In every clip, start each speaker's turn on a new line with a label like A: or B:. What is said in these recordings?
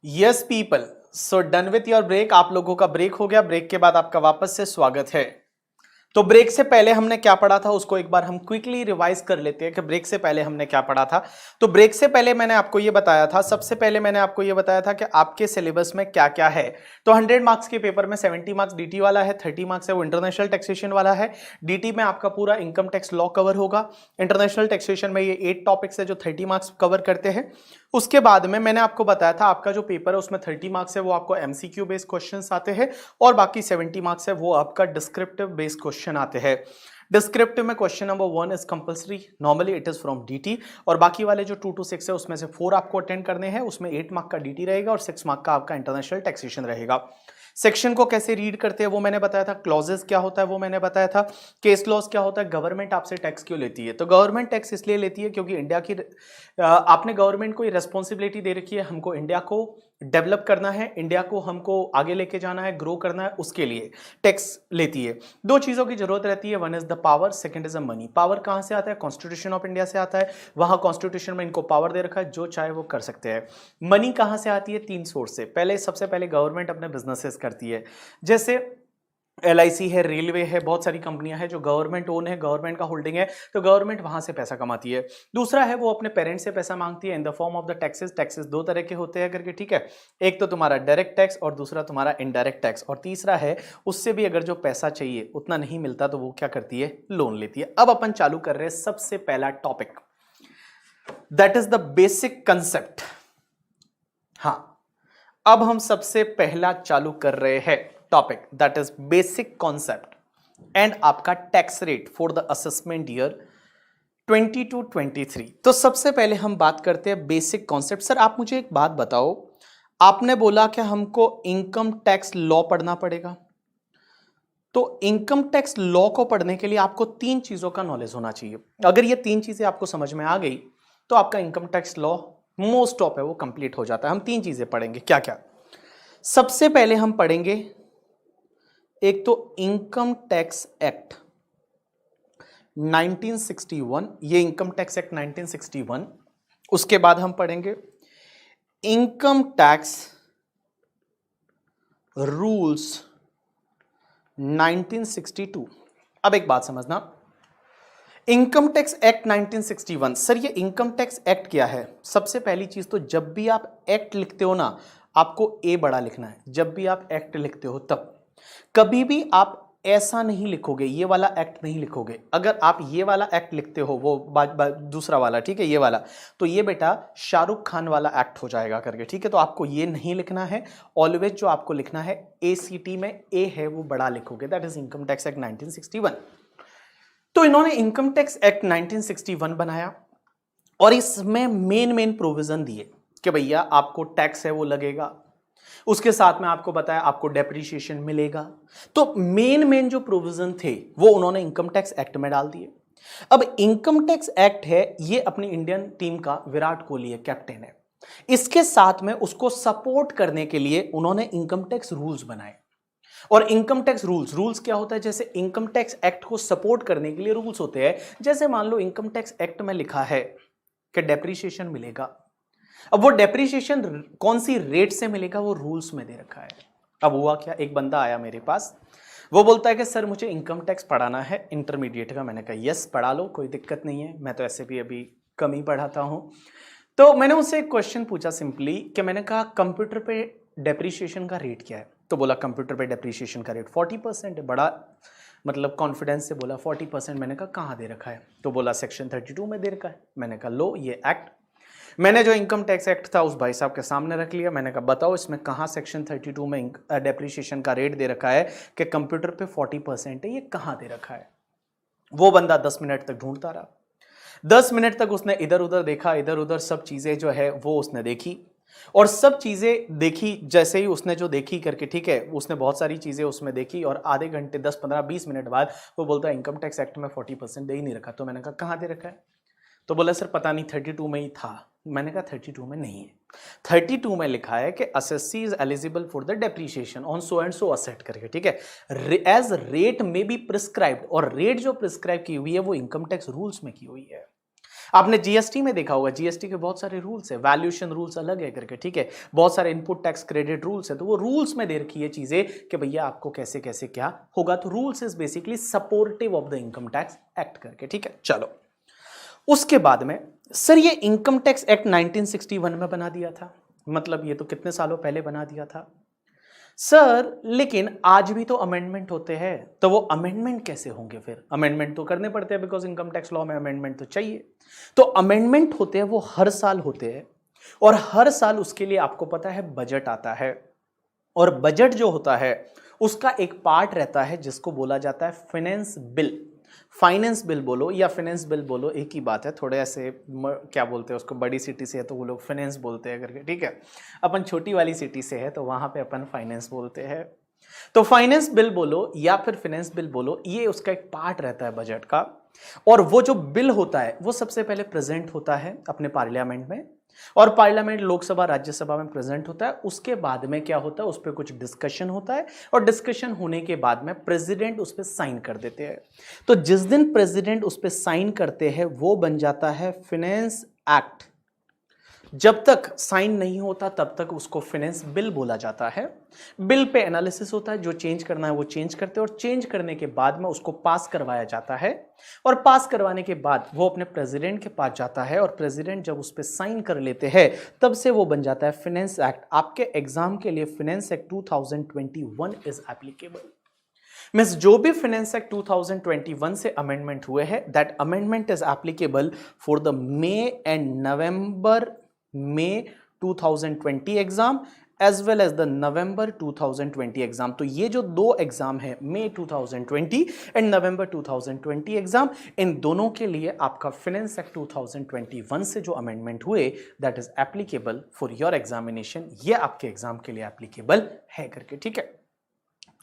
A: Yes people, so done with your break. आप लोगों का ब्रेक हो गया। ब्रेक के बाद आपका वापस से स्वागत है। तो ब्रेक से पहले हमने क्या पढ़ा था उसको एक बार हम क्विकली रिवाइज कर लेते हैं कि ब्रेक से पहले हमने क्या पढ़ा था। तो ब्रेक से पहले मैंने आपको ये बताया था, सबसे पहले मैंने आपको ये बताया था कि आपके सिलेबस में क्या क्या है। तो 100 मार्क्स के पेपर में 70 मार्क्स डीटी वाला है, 30 मार्क्स है वो इंटरनेशनल टैक्सेशन वाला है। डीटी में आपका पूरा इनकम टैक्स लॉ कवर होगा। इंटरनेशनल टैक्सेशन में ये 8 टॉपिक्स है जो 30 मार्क्स कवर करते हैं। उसके बाद में मैंने आपको बताया था आपका जो पेपर है उसमें 30 मार्क्स है वो आपको एमसीक्यू बेस्ड क्वेश्चंस आते हैं और बाकी 70 मार्क्स है वो आपका डिस्क्रिप्टिव बेस्ड क्वेश्चन आते हैं। डिस्क्रिप्टिव में question number 1 is compulsory, normally it is from DT, और बाकी वाले जो 2 to 6 है उसमें से 4 आपको अटेंड करने हैं। उसमें 8 मार्क का डीटी रहेगा और 6 मार्क का आपका इंटरनेशनल टैक्सेशन रहेगा। सेक्शन को कैसे रीड करते हैं वो मैंने बताया था, क्लॉजेस क्या होता है वो मैंने बताया था, केस क्लॉज क्या होता है, गवर्नमेंट आपसे टैक्स क्यों लेती है। तो गवर्नमेंट टैक्स इसलिए लेती है क्योंकि इंडिया की आपने गवर्नमेंट को ये रेस्पॉन्सिबिलिटी दे रखी है, हमको इंडिया को डेवलप करना है, इंडिया को हमको आगे लेके जाना है, ग्रो करना है, उसके लिए टैक्स लेती है। दो चीजों की जरूरत रहती है, one is the power, second is the money. Power कहां से आता है? कॉन्स्टिट्यूशन ऑफ इंडिया से आता है, वहां कॉन्स्टिट्यूशन में इनको पावर दे रखा है, जो चाहे वो कर सकते हैं। मनी कहां से आती है? 3 सोर्स से। पहले सबसे पहले गवर्नमेंट अपने बिजनेसेस करती है, जैसे एलआईसी है, रेलवे है, बहुत सारी कंपनियां हैं जो गवर्नमेंट ओन है, गवर्नमेंट का होल्डिंग है, तो गवर्नमेंट वहां से पैसा कमाती है। दूसरा है वो अपने पेरेंट्स से पैसा मांगती है in the form of the taxes. Taxes 2 तरह के होते हैं करके, ठीक है, एक तो तुम्हारा डायरेक्ट टैक्स और दूसरा तुम्हारा इनडायरेक्ट टैक्स, और तीसरा है उससे भी अगर जो पैसा चाहिए उतना नहीं मिलता तो वो क्या करती है? लोन लेती है। अब अपन चालू कर रहे हैं सबसे पहला topic, that is the basic concept. हाँ, अब हम सबसे पहला चालू कर रहे हैं topic, that is basic concept and आपका tax rate for the assessment year 2022-23। तो सबसे पहले हम बात करते हैं बेसिक कॉन्सेप्ट। सर आप मुझे एक बात बताओ, आपने बोला कि हमको इनकम टैक्स लॉ पढ़ना पड़ेगा, तो इनकम टैक्स लॉ को पढ़ने के लिए आपको 3 चीजों का नॉलेज होना चाहिए। अगर ये 3 चीजें आपको समझ में आ गई तो आपका income tax law most of है वो कंप्लीट हो जाता है। हम 3 चीजें पढ़ेंगे, क्या क्या? सबसे पहले हम पढ़ेंगे एक तो इनकम टैक्स एक्ट 1961, ये इनकम टैक्स एक्ट 1961। उसके बाद हम पढ़ेंगे इनकम टैक्स रूल्स 1962। अब एक बात समझना, इनकम टैक्स एक्ट 1961, सर ये इनकम टैक्स एक्ट क्या है? सबसे पहली चीज तो जब भी आप एक्ट लिखते हो ना, आपको ए बड़ा लिखना है। जब भी आप एक्ट लिखते हो तब कभी भी आप ऐसा नहीं लिखोगे, ये वाला एक्ट नहीं लिखोगे। अगर आप ये वाला एक्ट लिखते हो, वो दूसरा वाला, ठीक है, ये वाला, तो ये बेटा शाहरुख खान वाला एक्ट हो जाएगा करके, ठीक है। तो आपको ये नहीं लिखना है, ऑलवेज जो आपको लिखना है एसीटी में ए है वो बड़ा लिखोगे, that is income tax act 1961। तो इन्होंने इनकम टैक्स एक्ट 1961 बनाया और इसमें मेन प्रोविजन दिए कि भैया आपको टैक्स है वो लगेगा, उसके साथ में आपको बताया आपको डेप्रिसिएशन मिलेगा। तो मेन जो प्रोविजन थे वो उन्होंने इनकम टैक्स एक्ट में डाल दिए। अब इनकम टैक्स एक्ट है, ये अपनी इंडियन टीम का विराट कोहली है, कैप्टन है, इसके साथ में उसको सपोर्ट करने के लिए उन्होंने इनकम टैक्स रूल्स बनाए। और इनकम टैक्स रूल्स क्या होता है? जैसे इनकम टैक्स एक्ट को सपोर्ट करने के लिए रूल्स होते हैं। जैसे मान लो इनकम टैक्स एक्ट में लिखा है कि डेप्रिसिएशन मिलेगा, अब वो डेप्रिसिएशन कौन सी रेट से मिलेगा वो रूल्स में दे रखा है। अब हुआ क्या, एक बंदा आया मेरे पास, वो बोलता है कि सर मुझे इनकम टैक्स पढ़ाना है इंटरमीडिएट का। मैंने कहा यस पढ़ा लो, कोई दिक्कत नहीं है, मैं तो ऐसे भी अभी कम ही पढ़ाता हूं। तो मैंने उससे एक क्वेश्चन पूछा सिंपली कि मैंने कहा कंप्यूटर पे डेप्रिसिएशन का रेट क्या है? तो बोला कंप्यूटर पे डेप्रिसिएशन का रेट 40% है। बड़ा मतलब कॉन्फिडेंस से बोला 40%। मैंने कहा कहाँ दे रखा है? तो बोला सेक्शन 32 में दे रखा है। मैंने कहा लो ये एक्ट, मैंने जो इनकम टैक्स एक्ट था उस भाई साहब के सामने रख लिया। मैंने कहा बताओ इसमें कहाँ सेक्शन 32 में डेप्रिसिएशन का रेट दे रखा है कि कंप्यूटर पे 40% है, ये कहाँ दे रखा है? वो बंदा 10 मिनट तक ढूंढता रहा। 10 मिनट तक उसने इधर उधर देखा, इधर उधर सब चीजें जो है वो उसने देखी, और सब चीजें देखी जैसे ही उसने जो देखी करके, ठीक है, उसने बहुत सारी चीजें उसमें देखी, और आधे घंटे 10 15 20 मिनट बाद वो बोलता है इनकम टैक्स एक्ट में 40% दे ही नहीं रखा। तो मैंने कहा कहाँ दे रखा है? तो बोला सर पता नहीं 32 में ही था। मैंने कहा 32 में नहीं है, 32 में लिखा है कि assessee is eligible for the depreciation on so and so asset करके, ठीक है, एज रेट में बी प्रिस्क्राइब्ड, और रेट जो प्रिस्क्राइब की हुई है वो इनकम टैक्स रूल्स में की हुई है। आपने जीएसटी में देखा होगा, जीएसटी के बहुत सारे रूल्स है, वैल्यूएशन रूल्स अलग है करके, ठीक है, बहुत सारे इनपुट टैक्स क्रेडिट रूल्स है, तो वो रूल्स में दे रखी है चीजें कि भैया आपको कैसे कैसे क्या होगा। तो rules is basically supportive of the income tax act करके, ठीक है। चलो उसके बाद में सर ये इनकम टैक्स एक्ट 1961 में बना दिया था, मतलब ये तो कितने सालों पहले बना दिया था सर, लेकिन आज भी तो अमेंडमेंट होते हैं, तो वो अमेंडमेंट कैसे होंगे? फिर अमेंडमेंट तो करने पड़ते हैं, बिकॉज इनकम टैक्स लॉ में अमेंडमेंट तो चाहिए। तो अमेंडमेंट होते हैं वो हर साल होते हैं, और हर साल उसके लिए आपको पता है बजट आता है, और बजट जो होता है उसका एक पार्ट रहता है जिसको बोला जाता है फाइनेंस बिल। फाइनेंस बिल बोलो या फाइनेंस बिल बोलो एक ही बात है, थोड़े ऐसे क्या बोलते हैं उसको, बड़ी सिटी से है तो वो लोग फाइनेंस बोलते हैं करके, ठीक है, अपन छोटी वाली सिटी से है तो वहां पे अपन फाइनेंस बोलते हैं। तो फाइनेंस बिल बोलो या फिर फाइनेंस बिल बोलो, ये उसका एक पार्ट रहता है बजट का, और वो जो बिल होता है वो सबसे पहले प्रेजेंट होता है अपने पार्लियामेंट में, और पार्लियामेंट लोकसभा राज्यसभा में प्रेजेंट होता है। उसके बाद में क्या होता है, उस पर कुछ डिस्कशन होता है, और डिस्कशन होने के बाद में प्रेसिडेंट उस पर साइन कर देते हैं। तो जिस दिन प्रेसिडेंट उस पर साइन करते हैं वो बन जाता है फाइनेंस एक्ट। जब तक साइन नहीं होता तब तक उसको फाइनेंस बिल बोला जाता है। बिल पे एनालिसिस होता है, जो चेंज करना है वो चेंज करते हैं, और चेंज करने के बाद में उसको पास करवाया जाता है, और पास करवाने के बाद वो अपने प्रेसिडेंट के पास जाता है, और प्रेसिडेंट जब उस पर साइन कर लेते हैं तब से वो बन जाता है फाइनेंस एक्ट। आपके एग्जाम के लिए finance act 2021 is applicable. Means जो भी फाइनेंस एक्ट 2021 से अमेंडमेंट हुए हैं, that amendment is applicable for the May and November May 2020 exam as well as the November 2020 exam. तो ये जो दो एग्जाम है, May 2020 एंड नवंबर 2020 एग्जाम, इन दोनों के लिए आपका फाइनेंस एक्ट 2021 से जो अमेंडमेंट हुए that is applicable for your examination. ये आपके एग्जाम के लिए एप्लीकेबल है करके, ठीक है।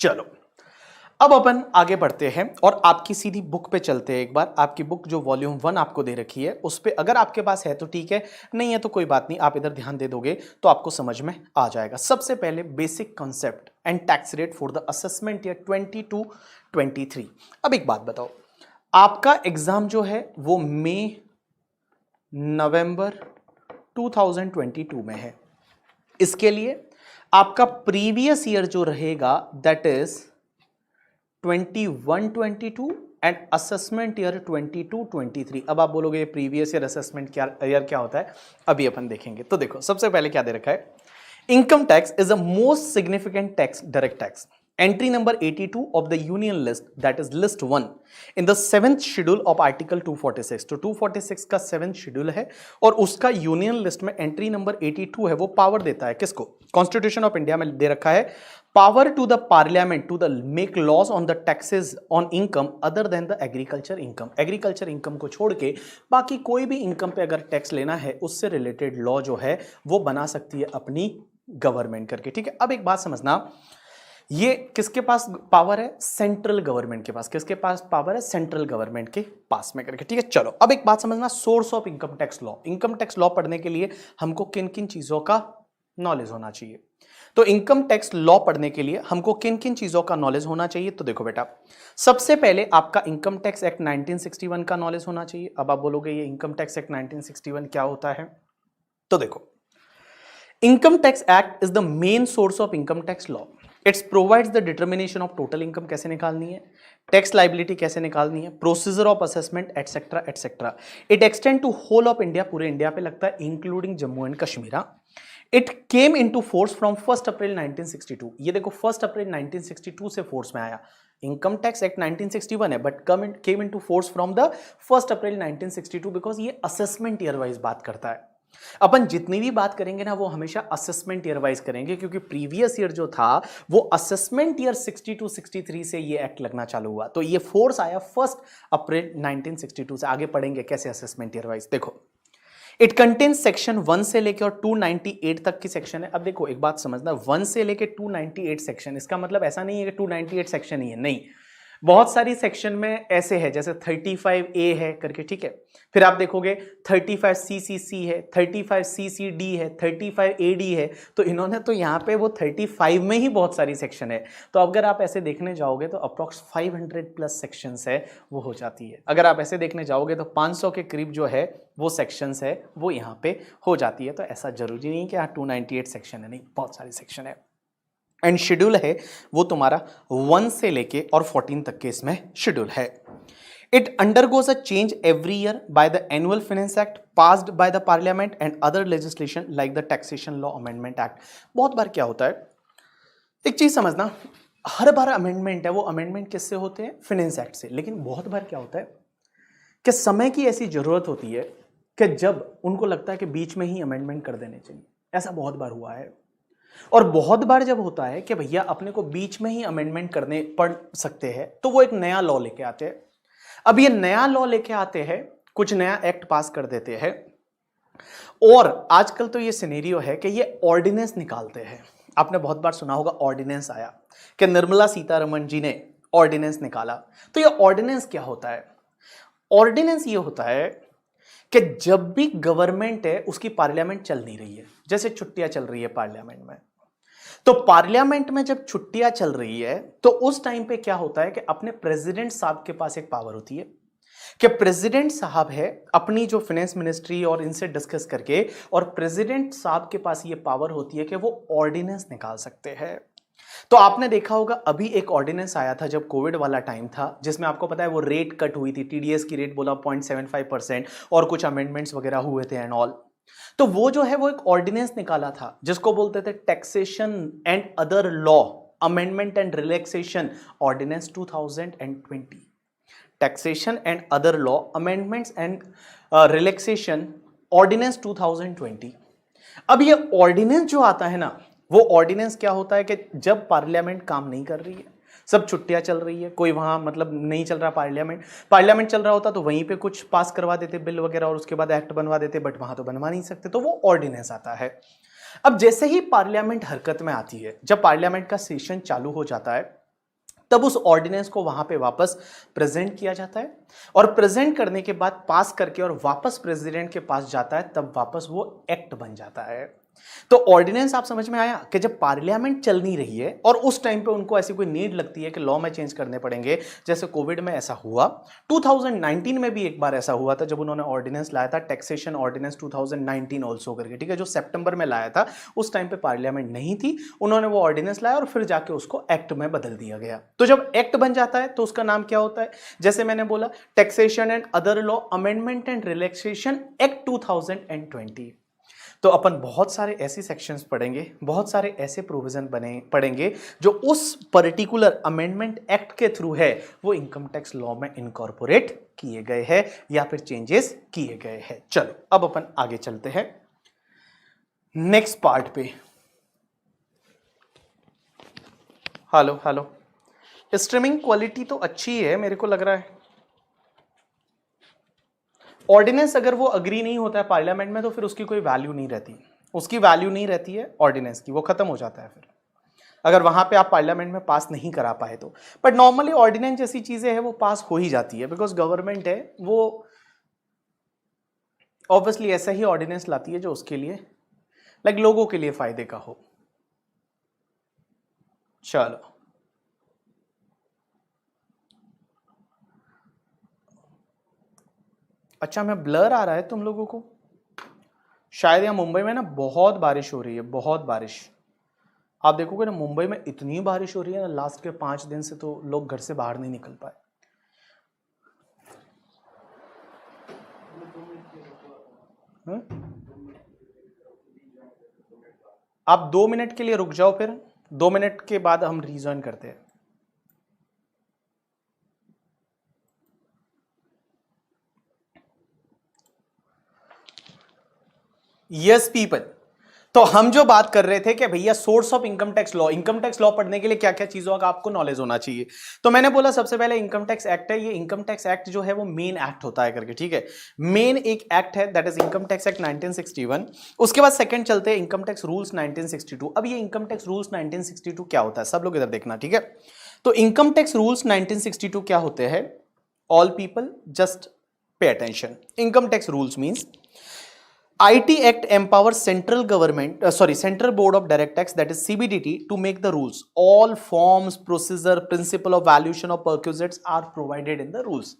A: चलो अब अपन आगे बढ़ते हैं और आपकी सीधी बुक पे चलते हैं। एक बार आपकी बुक जो वॉल्यूम 1 आपको दे रखी है उस पे अगर आपके पास है तो ठीक है, नहीं है तो कोई बात नहीं, आप इधर ध्यान दे दोगे तो आपको समझ में आ जाएगा। सबसे पहले basic concept and tax rate for the assessment year 22-23। अब एक बात बताओ, आपका एग्जाम जो है वो मई नवंबर 2022 में है। इसके लिए आपका प्रीवियस ईयर जो रहेगा that is 21-22 and assessment year 22-23। अब आप बोलोगे प्रीवियस ईयर असेसमेंट ईयर क्या होता है, अभी अपन देखेंगे। तो देखो सबसे पहले क्या दे रखा है, income tax is the most significant tax, direct tax. Entry number 82 of the union list, that is list 1 in the 7th schedule of article 246। तो 246 का 7th शेड्यूल है और उसका यूनियन लिस्ट में एंट्री नंबर 82 है। वो पावर देता है किसको, कॉन्स्टिट्यूशन ऑफ इंडिया में दे रखा है, power to the parliament to the make laws on the taxes on income other than the agriculture income. Agriculture income को छोड़ के बाकी कोई भी इनकम पे अगर टैक्स लेना है उससे रिलेटेड लॉ जो है वो बना सकती है अपनी गवर्नमेंट करके, ठीक है। अब एक बात समझना, ये किसके पास पावर है, सेंट्रल गवर्नमेंट के पास। किसके पास पावर है, सेंट्रल गवर्नमेंट के पास में करके, ठीक है। चलो अब एक बात समझना, source of income tax law. Income tax law पढ़ने के लिए हमको किन किन चीजों का नॉलेज होना चाहिए, तो इनकम टैक्स लॉ पढ़ने के लिए हमको किन किन चीजों का नॉलेज होना चाहिए। तो देखो बेटा, सबसे पहले आपका इनकम टैक्स एक्ट 1961 का नॉलेज होना चाहिए। अब आप बोलोगे ये इनकम टैक्स एक्ट 1961 क्या होता है, तो देखो income tax act is the main source of income tax law. It's provides the determination of total income कैसे निकालनी है, टैक्स लाइबिलिटी कैसे निकालनी है, procedure of assessment etcetera etcetera. It extend to whole of India, पूरे India पे लगता है including Jammu and Kashmir. It came into force from 1 April 1962। ये देखो 1 अप्रैल 1962 से फोर्स में आया। इनकम टैक्स एक्ट 1961 है but came into force from the 1 April 1962 because ये असेसमेंट ईयर वाइज बात करता है। अपन जितनी भी बात करेंगे ना वो हमेशा असेसमेंट ईयर वाइज करेंगे, क्योंकि प्रीवियस ईयर जो था वो असेसमेंट ईयर 62-63 से ये एक्ट लगना चालू हुआ। तो ये फोर्स आया 1 अप्रैल 1962 से। आगे पढ़ेंगे कैसे असेसमेंट ईयर वाइज। देखो इट कंटेन्स सेक्शन 1 से लेकर और 298 तक की सेक्शन है। अब देखो एक बात समझना, 1 से लेकर 298 सेक्शन, इसका मतलब ऐसा नहीं है कि 298 सेक्शन ही है, नहीं। बहुत सारी सेक्शन में ऐसे है, जैसे 35A है करके, ठीक है। फिर आप देखोगे 35CCC है, 35CCD है, 35AD है। तो इन्होंने तो यहाँ पे वो 35 में ही बहुत सारी सेक्शन है। तो अगर आप ऐसे देखने जाओगे तो अप्रॉक्स 500 प्लस सेक्शंस है वो हो जाती है। अगर आप ऐसे देखने जाओगे तो 500 के करीब जो है वो सेक्शंस है वो यहाँ पे हो जाती है। तो ऐसा जरूरी नहीं कि यहाँ 298 सेक्शन है, नहीं, बहुत सारी सेक्शन है। एंड शेड्यूल है वो तुम्हारा 1 से लेके और 14 तक के इसमें शेड्यूल है। It undergoes a change every year by the Annual Finance Act passed by the Parliament and other legislation like the Taxation Law Amendment Act। बहुत बार क्या होता है, एक चीज समझना, हर बार अमेंडमेंट है वो अमेंडमेंट किससे होते हैं, फिनेंस एक्ट से। लेकिन बहुत बार क्या होता है कि समय की ऐसी जरूरत होती है कि जब उनको लगता है कि बीच में ही अमेंडमेंट कर देने चाहिए। ऐसा बहुत बार हुआ है। और बहुत बार जब होता है कि भैया अपने को बीच में ही अमेंडमेंट करने पड़ सकते हैं तो वो एक नया लॉ लेके आते हैं। अब ये नया लॉ लेके आते हैं, कुछ नया एक्ट पास कर देते हैं। और आजकल तो ये सिनेरियो है कि ये ऑर्डिनेंस निकालते हैं। आपने बहुत बार सुना होगा ऑर्डिनेंस आया कि निर्मला सीतारमण जी ने ऑर्डिनेंस निकाला। तो ये ऑर्डिनेंस क्या होता है, ऑर्डिनेंस ये होता है कि जब भी गवर्नमेंट है उसकी पार्लियामेंट चल नहीं रही है, जैसे छुट्टियां चल रही है पार्लियामेंट में, तो पार्लियामेंट में जब छुट्टियां चल रही है तो उस टाइम पे क्या होता है कि अपने प्रेसिडेंट साहब के पास एक पावर होती है कि प्रेसिडेंट साहब है अपनी जो फाइनेंस मिनिस्ट्री और इनसे डिस्कस करके, और प्रेसिडेंट साहब के पास ये पावर होती है कि वो ऑर्डिनेंस निकाल सकते हैं। तो आपने देखा होगा अभी एक ऑर्डिनेंस आया था जब कोविड वाला टाइम था, जिसमें आपको पता है वो रेट कट हुई थी, टीडीएस की रेट बोला 0.75% और कुछ अमेंडमेंट्स वगैरह हुए थे एंड ऑल। तो वो जो है वो एक ऑर्डिनेंस निकाला था जिसको बोलते थे taxation and other law amendment and relaxation ordinance 2020। Taxation and other law amendments and relaxation ordinance 2020। अब ये ऑर्डिनेंस जो आता है ना, वो ऑर्डिनेंस क्या होता है कि जब पार्लियामेंट काम नहीं कर रही है, सब छुट्टियां चल रही है, कोई वहां मतलब नहीं चल रहा पार्लियामेंट चल रहा होता तो वहीं पे कुछ पास करवा देते बिल वगैरह और उसके बाद एक्ट बनवा देते, बट वहां तो बनवा नहीं सकते, तो वो ऑर्डिनेंस आता है। अब जैसे ही पार्लियामेंट हरकत में आती है, जब पार्लियामेंट का सेशन चालू हो जाता है, तब उस ऑर्डिनेंस को वहां पे वापस प्रेजेंट किया जाता है और प्रेजेंट करने के बाद पास करके और वापस प्रेसिडेंट के पास जाता है, तब वापस वो एक्ट बन जाता है। तो ऑर्डिनेंस आप समझ में आया कि जब पार्लियामेंट चल नहीं रही है और उस टाइम पे उनको ऐसी कोई नीड लगती है कि लॉ में चेंज करने पड़ेंगे, जैसे कोविड में ऐसा हुआ, 2019 में भी एक बार ऐसा हुआ था जब उन्होंने ऑर्डिनेंस लाया था, टैक्सेशन ऑर्डिनेंस 2019 ऑल्सो करके, ठीक है, जो सितंबर में लाया था। उस टाइम पे पार्लियामेंट नहीं थी, उन्होंने वो ऑर्डिनेंस लाया और फिर जाके उसको एक्ट में बदल दिया गया। तो जब एक्ट बन जाता है तो उसका नाम क्या होता है, जैसे मैंने बोला taxation and other law amendment and relaxation act 2020। तो अपन बहुत सारे ऐसे सेक्शंस पढ़ेंगे, बहुत सारे ऐसे प्रोविजन पढ़ेंगे जो उस पर्टिकुलर अमेंडमेंट एक्ट के थ्रू है वो इनकम टैक्स लॉ में इनकॉर्पोरेट किए गए हैं या फिर चेंजेस किए गए हैं। चलो अब अपन आगे चलते हैं नेक्स्ट पार्ट पे। हेलो, स्ट्रीमिंग क्वालिटी तो अच्छी है मेरे को लग रहा है। ऑर्डिनेंस अगर वो अग्री नहीं होता है पार्लियामेंट में तो फिर उसकी कोई वैल्यू नहीं रहती, उसकी वैल्यू नहीं रहती है ऑर्डिनेंस की, वो खत्म हो जाता है फिर अगर वहां पे आप पार्लियामेंट में पास नहीं करा पाए तो। बट नॉर्मली ऑर्डिनेंस जैसी चीजें हैं वो पास हो ही जाती है, बिकॉज गवर्नमेंट है वो ऑब्वियसली ऐसा ही ऑर्डिनेंस लाती है जो उसके लिए लाइक लोगों के लिए फायदे का हो। चलो अच्छा, मैं ब्लर आ रहा है तुम लोगों को शायद, यहाँ मुंबई में ना बहुत बारिश हो रही है, बहुत बारिश। आप देखोगे ना मुंबई में इतनी बारिश हो रही है ना, लास्ट के 5 दिन से तो लोग घर से बाहर नहीं निकल पाए। आप 2 मिनट के लिए रुक जाओ, फिर 2 मिनट के बाद हम रीजॉइन करते हैं। यस पीपल, तो हम जो बात कर रहे थे कि भैया source of income tax law पढ़ने के लिए क्या क्या चीजों का आपको नॉलेज होना चाहिए। तो मैंने बोला सबसे पहले इनकम टैक्स एक्ट है, ये इनकम टैक्स एक्ट जो है वो मेन एक्ट होता है करके, ठीक है, मेन एक एक्ट है that is income tax act 1961। उसके बाद सेकंड चलते हैं इनकम टैक्स रूल्स 1962। अब ये इनकम टैक्स रूल्स 1962 क्या होता है, सब लोग इधर देखना, ठीक है। तो इनकम टैक्स रूल्स 1962 क्या होते हैं? All people just pay attention. Income tax rules means IT Act empowers central government, Central Board of Direct Tax, that is CBDT, to make the rules. All forms, procedure, principle of valuation of perquisites are provided in the rules.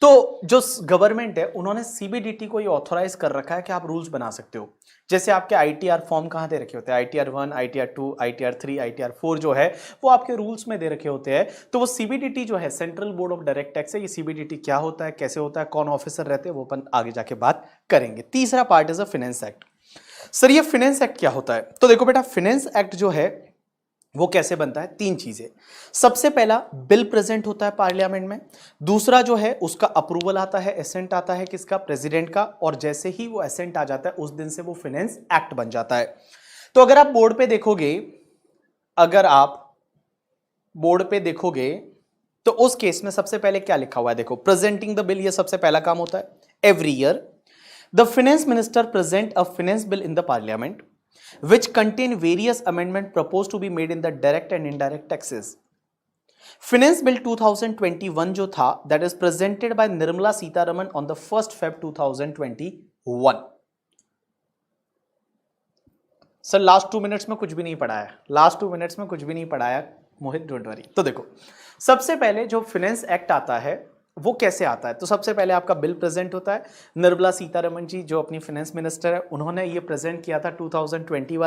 A: तो जो government है उन्होंने CBDT को ये authorise कर रखा है कि आप रूल्स बना सकते हो. जैसे आपके आईटीआर फॉर्म कहाँ दे रखे होते हैं? ITR 1, ITR 2, ITR 3, ITR 4 जो है वो आपके रूल्स में दे रखे होते हैं. तो वो सीबीडीटी जो है central board of direct tax है. ये सीबीडीटी क्या होता है, कैसे होता है, कौन ऑफिसर रहते हैं, वो अपन आगे जाके बात करेंगे. तीसरा part is a finance act. Sir ये फाइनेंस एक्ट क्या होता है? तो देखो बेटा, फाइनेंस एक्ट जो है वो कैसे बनता है? तीन चीजें. सबसे पहला बिल प्रेजेंट होता है पार्लियामेंट में. दूसरा जो है उसका अप्रूवल आता है, एसेंट आता है किसका? प्रेसिडेंट का. और जैसे ही वो एसेंट आ जाता है उस दिन से वो फाइनेंस एक्ट बन जाता है. तो अगर आप बोर्ड पे देखोगे तो उस केस में सबसे पहले क्या लिखा हुआ है? देखो, प्रेजेंटिंग द बिल, ये सबसे पहला काम होता है. Every year the finance minister present a finance bill in the parliament which contain various amendments proposed to be made in the direct and indirect taxes. Finance Bill 2021 जो था, that is presented by Nirmala Sitharaman on the 1st Feb 2021. Sir last 2 minutes में कुछ भी नहीं पढ़ाया. मोहित, don't worry. तो देखो, सबसे पहले जो फाइनेंस एक्ट आता है वो कैसे आता है? तो सबसे पहले आपका बिल प्रेजेंट होता है. निर्मला सीतारमण जी जो अपनी फाइनेंस मिनिस्टर है, उन्होंने ये प्रेजेंट किया था 2021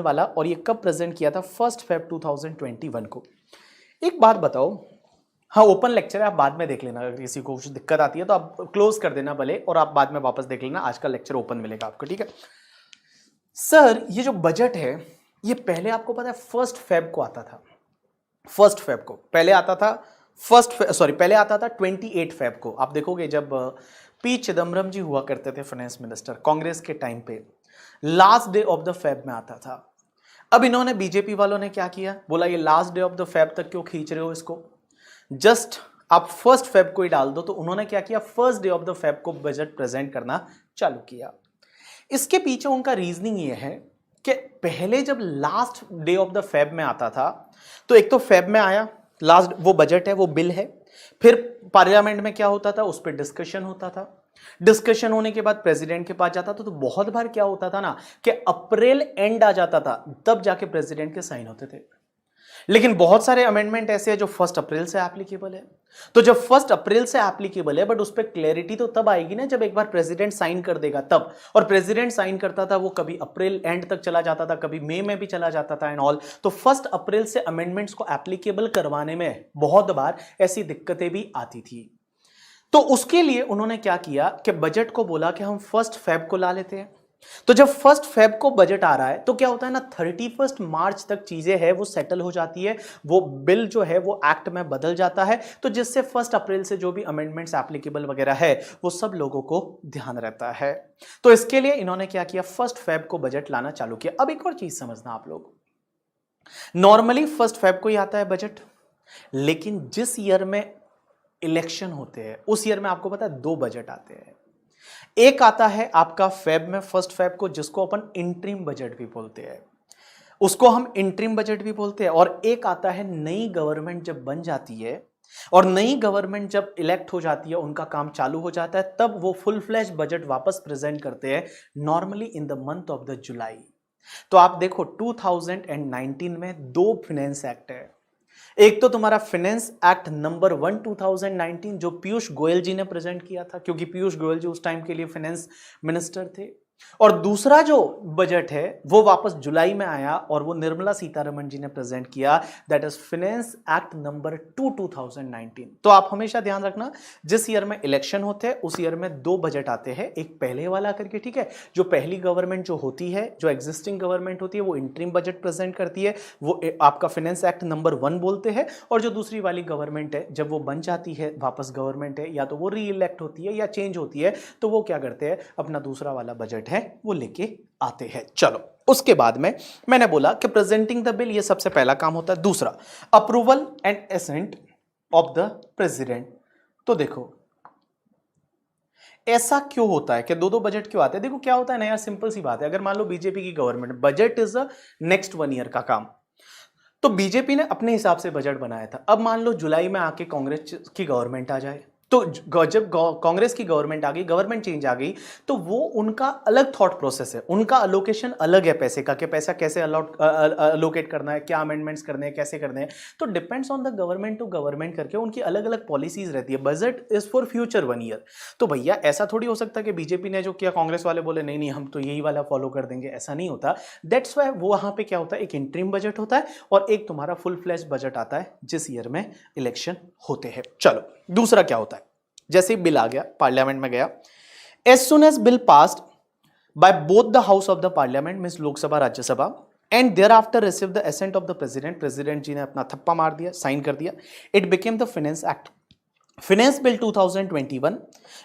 A: वाला. और ये कब प्रेजेंट किया था? 1 Feb 2021 को. एक बात बताओ, हाँ ओपन लेक्चर है, आप बाद में देख लेना. अगर किसी को कुछ दिक्कत आती है तो आप क्लोज कर देना भले, और आप बाद में वापस देख लेना. आज का लेक्चर ओपन मिलेगा आपको, ठीक है? सर ये जो बजट है ये पहले आपको पता है 1 Feb को आता था. 1 Feb को पहले आता था. पहले आता था 28 Feb को. आप देखोगे जब पी चिदम्बरम जी हुआ करते थे फाइनेंस मिनिस्टर कांग्रेस के टाइम पे, last day of the Feb में आता था. अब इन्होंने, बीजेपी वालों ने क्या किया? बोला ये last day of the Feb तक क्यों खींच रहे हो इसको, जस्ट आप 1 Feb को ही डाल दो. तो उन्होंने क्या किया? 1st day of the Feb को बजट प्रेजेंट करना चालू किया. इसके पीछे उनका रीजनिंग ये है कि पहले जब last day of the Feb में आता था तो एक तो फेब में आया, लास्ट वो बजट है, वो बिल है. फिर पार्लियामेंट में क्या होता था? उस पर डिस्कशन होता था. डिस्कशन होने के बाद प्रेसिडेंट के पास जाता था. तो बहुत बार क्या होता था ना कि अप्रैल एंड आ जाता था, तब जाके प्रेसिडेंट के साइन होते थे. लेकिन बहुत सारे अमेंडमेंट ऐसे हैं जो 1 अप्रैल से एप्लीकेबल है. तो जब 1 अप्रैल से एप्लीकेबल है, बट उस पर क्लैरिटी तो तब आएगी ना जब एक बार प्रेसिडेंट साइन कर देगा तब. और प्रेसिडेंट साइन करता था वो कभी अप्रैल एंड तक चला जाता था, कभी मई में भी चला जाता था एंड ऑल. तो 1 अप्रैल से अमेंडमेंट्स को एप्लीकेबल करवाने में बहुत बार ऐसी दिक्कतें भी आती थी. तो उसके लिए उन्होंने क्या किया कि बजट को बोला कि हम 1 Feb को ला लेते हैं. तो जब 1 Feb को बजट आ रहा है तो क्या होता है ना, 31 मार्च तक चीजें है वो सेटल हो जाती है. वो बिल जो है वो एक्ट में बदल जाता है. तो जिससे 1 अप्रैल से जो भी अमेंडमेंट्स एप्लीकेबल वगैरह है वो सब लोगों को ध्यान रहता है. तो इसके लिए इन्होंने क्या किया? 1 Feb को बजट लाना चालू किया. अब एक और चीज समझना आप लोग, नॉर्मली 1 Feb को ही आता है बजट, लेकिन जिस ईयर में इलेक्शन होते हैं उस ईयर में आपको पता है 2 बजट आते हैं. एक आता है आपका फेब में 1 Feb को, जिसको अपन इंटरिम बजट भी बोलते हैं, उसको हम इंटरिम बजट भी बोलते हैं. और एक आता है नई गवर्नमेंट जब बन जाती है और नई गवर्नमेंट जब इलेक्ट हो जाती है, उनका काम चालू हो जाता है, तब वो फुल फ्लैश बजट वापस प्रेजेंट करते हैं, normally in the month of the जुलाई. तो आप देखो 2019 में 2 फाइनेंस एक्ट है. एक तो तुम्हारा फाइनेंस एक्ट नंबर 1 2019 जो पीयूष गोयल जी ने प्रेजेंट किया था, क्योंकि पीयूष गोयल जी उस टाइम के लिए फाइनेंस मिनिस्टर थे. और दूसरा जो बजट है वो वापस जुलाई में आया और वो निर्मला सीतारमण जी ने प्रेजेंट किया, that is finance act number 2 2019. तो आप हमेशा ध्यान रखना, जिस ईयर में इलेक्शन होते हैं उस ईयर में 2 बजट आते हैं, एक पहले वाला करके, ठीक है, जो पहली गवर्नमेंट जो होती है, जो एग्जिस्टिंग गवर्नमेंट होती है, वो इंटरिम बजट प्रेजेंट करती है, वो आपका फाइनेंस एक्ट नंबर 1 बोलते हैं. और जो दूसरी वाली गवर्नमेंट है, जब वो बन जाती है, वापस गवर्नमेंट है, या तो वो री इलेक्ट होती है या चेंज होती है, तो वो क्या करते हैं, अपना दूसरा वाला बजट है वो लेके आते हैं. चलो, उसके बाद में मैंने बोला कि प्रेजेंटिंग द बिल, ये सबसे पहला काम होता है. दूसरा, approval and ascent of the president. तो देखो ऐसा क्यों होता है कि 2 बजट क्यों आते हैं? देखो क्या होता है ना यार, सिंपल सी बात है. अगर मान लो बीजेपी की government, budget is a next 1 year का काम, तो बीजेपी ने अपने हिसाब से बजट बनाया था। अब मान लो जुलाई में आके कांग्रेस की गवर्नमेंट आ जाए, तो जब कांग्रेस की गवर्नमेंट आ गई, गवर्नमेंट चेंज आ गई, तो वो उनका अलग थॉट प्रोसेस है, उनका अलोकेशन अलग है पैसे का, कि पैसा कैसे अलोकेट करना है, क्या अमेंडमेंट्स करने हैं, कैसे करने हैं। तो depends on the government to government करके उनकी अलग अलग पॉलिसीज रहती है। Budget is for future 1 year. तो भैया ऐसा थोड़ी हो सकता कि बीजेपी ने जो किया कांग्रेस वाले बोले नहीं नहीं हम तो यही वाला फॉलो कर देंगे, ऐसा नहीं होता। दैट्स वाई वो वहां पे क्या होता है, एक इंटरिम बजट होता है और एक तुम्हारा फुल फ्लैश बजट आता है जिस ईयर में इलेक्शन होते हैं। चलो दूसरा क्या होता है, जैसे बिल आ गया, पार्लियामेंट में गया, as soon as bill passed by both the house of the parliament, means Lok Sabha Rajya Sabha, and thereafter receive the assent of the president, president ji ने अपना थप्पा मार दिया, साइन कर दिया, it became the finance act. Finance Bill 2021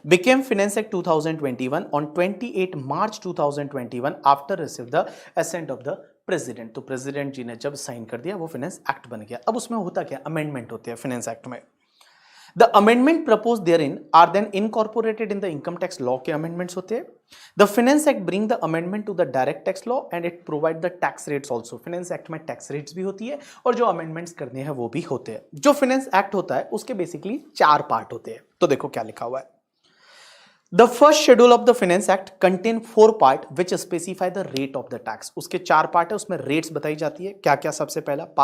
A: became Finance Act 2021 on 28 March 2021 after receive the assent of the President। तो president ji ने जब साइन कर दिया वो फाइनेंस एक्ट बन गया। अब उसमें होता क्या, अमेंडमेंट होते हैं फाइनेंस एक्ट में। The amendment proposed therein are then incorporated in the income tax law के amendments होते हैं। The Finance Act bring the amendment to the direct tax law and it provide the tax rates also। Finance Act में tax rates भी होती है और जो amendments करने हैं वो भी होते हैं। जो Finance Act होता है उसके बेसिकली 4 पार्ट होते हैं। तो देखो क्या लिखा हुआ है। The first schedule of the Finance Act contain 4 part which specify the rate of the tax। उसके 4 पार्ट है, उसमें रेट्स बताई जाती है। क्या क्या, सबसे पहला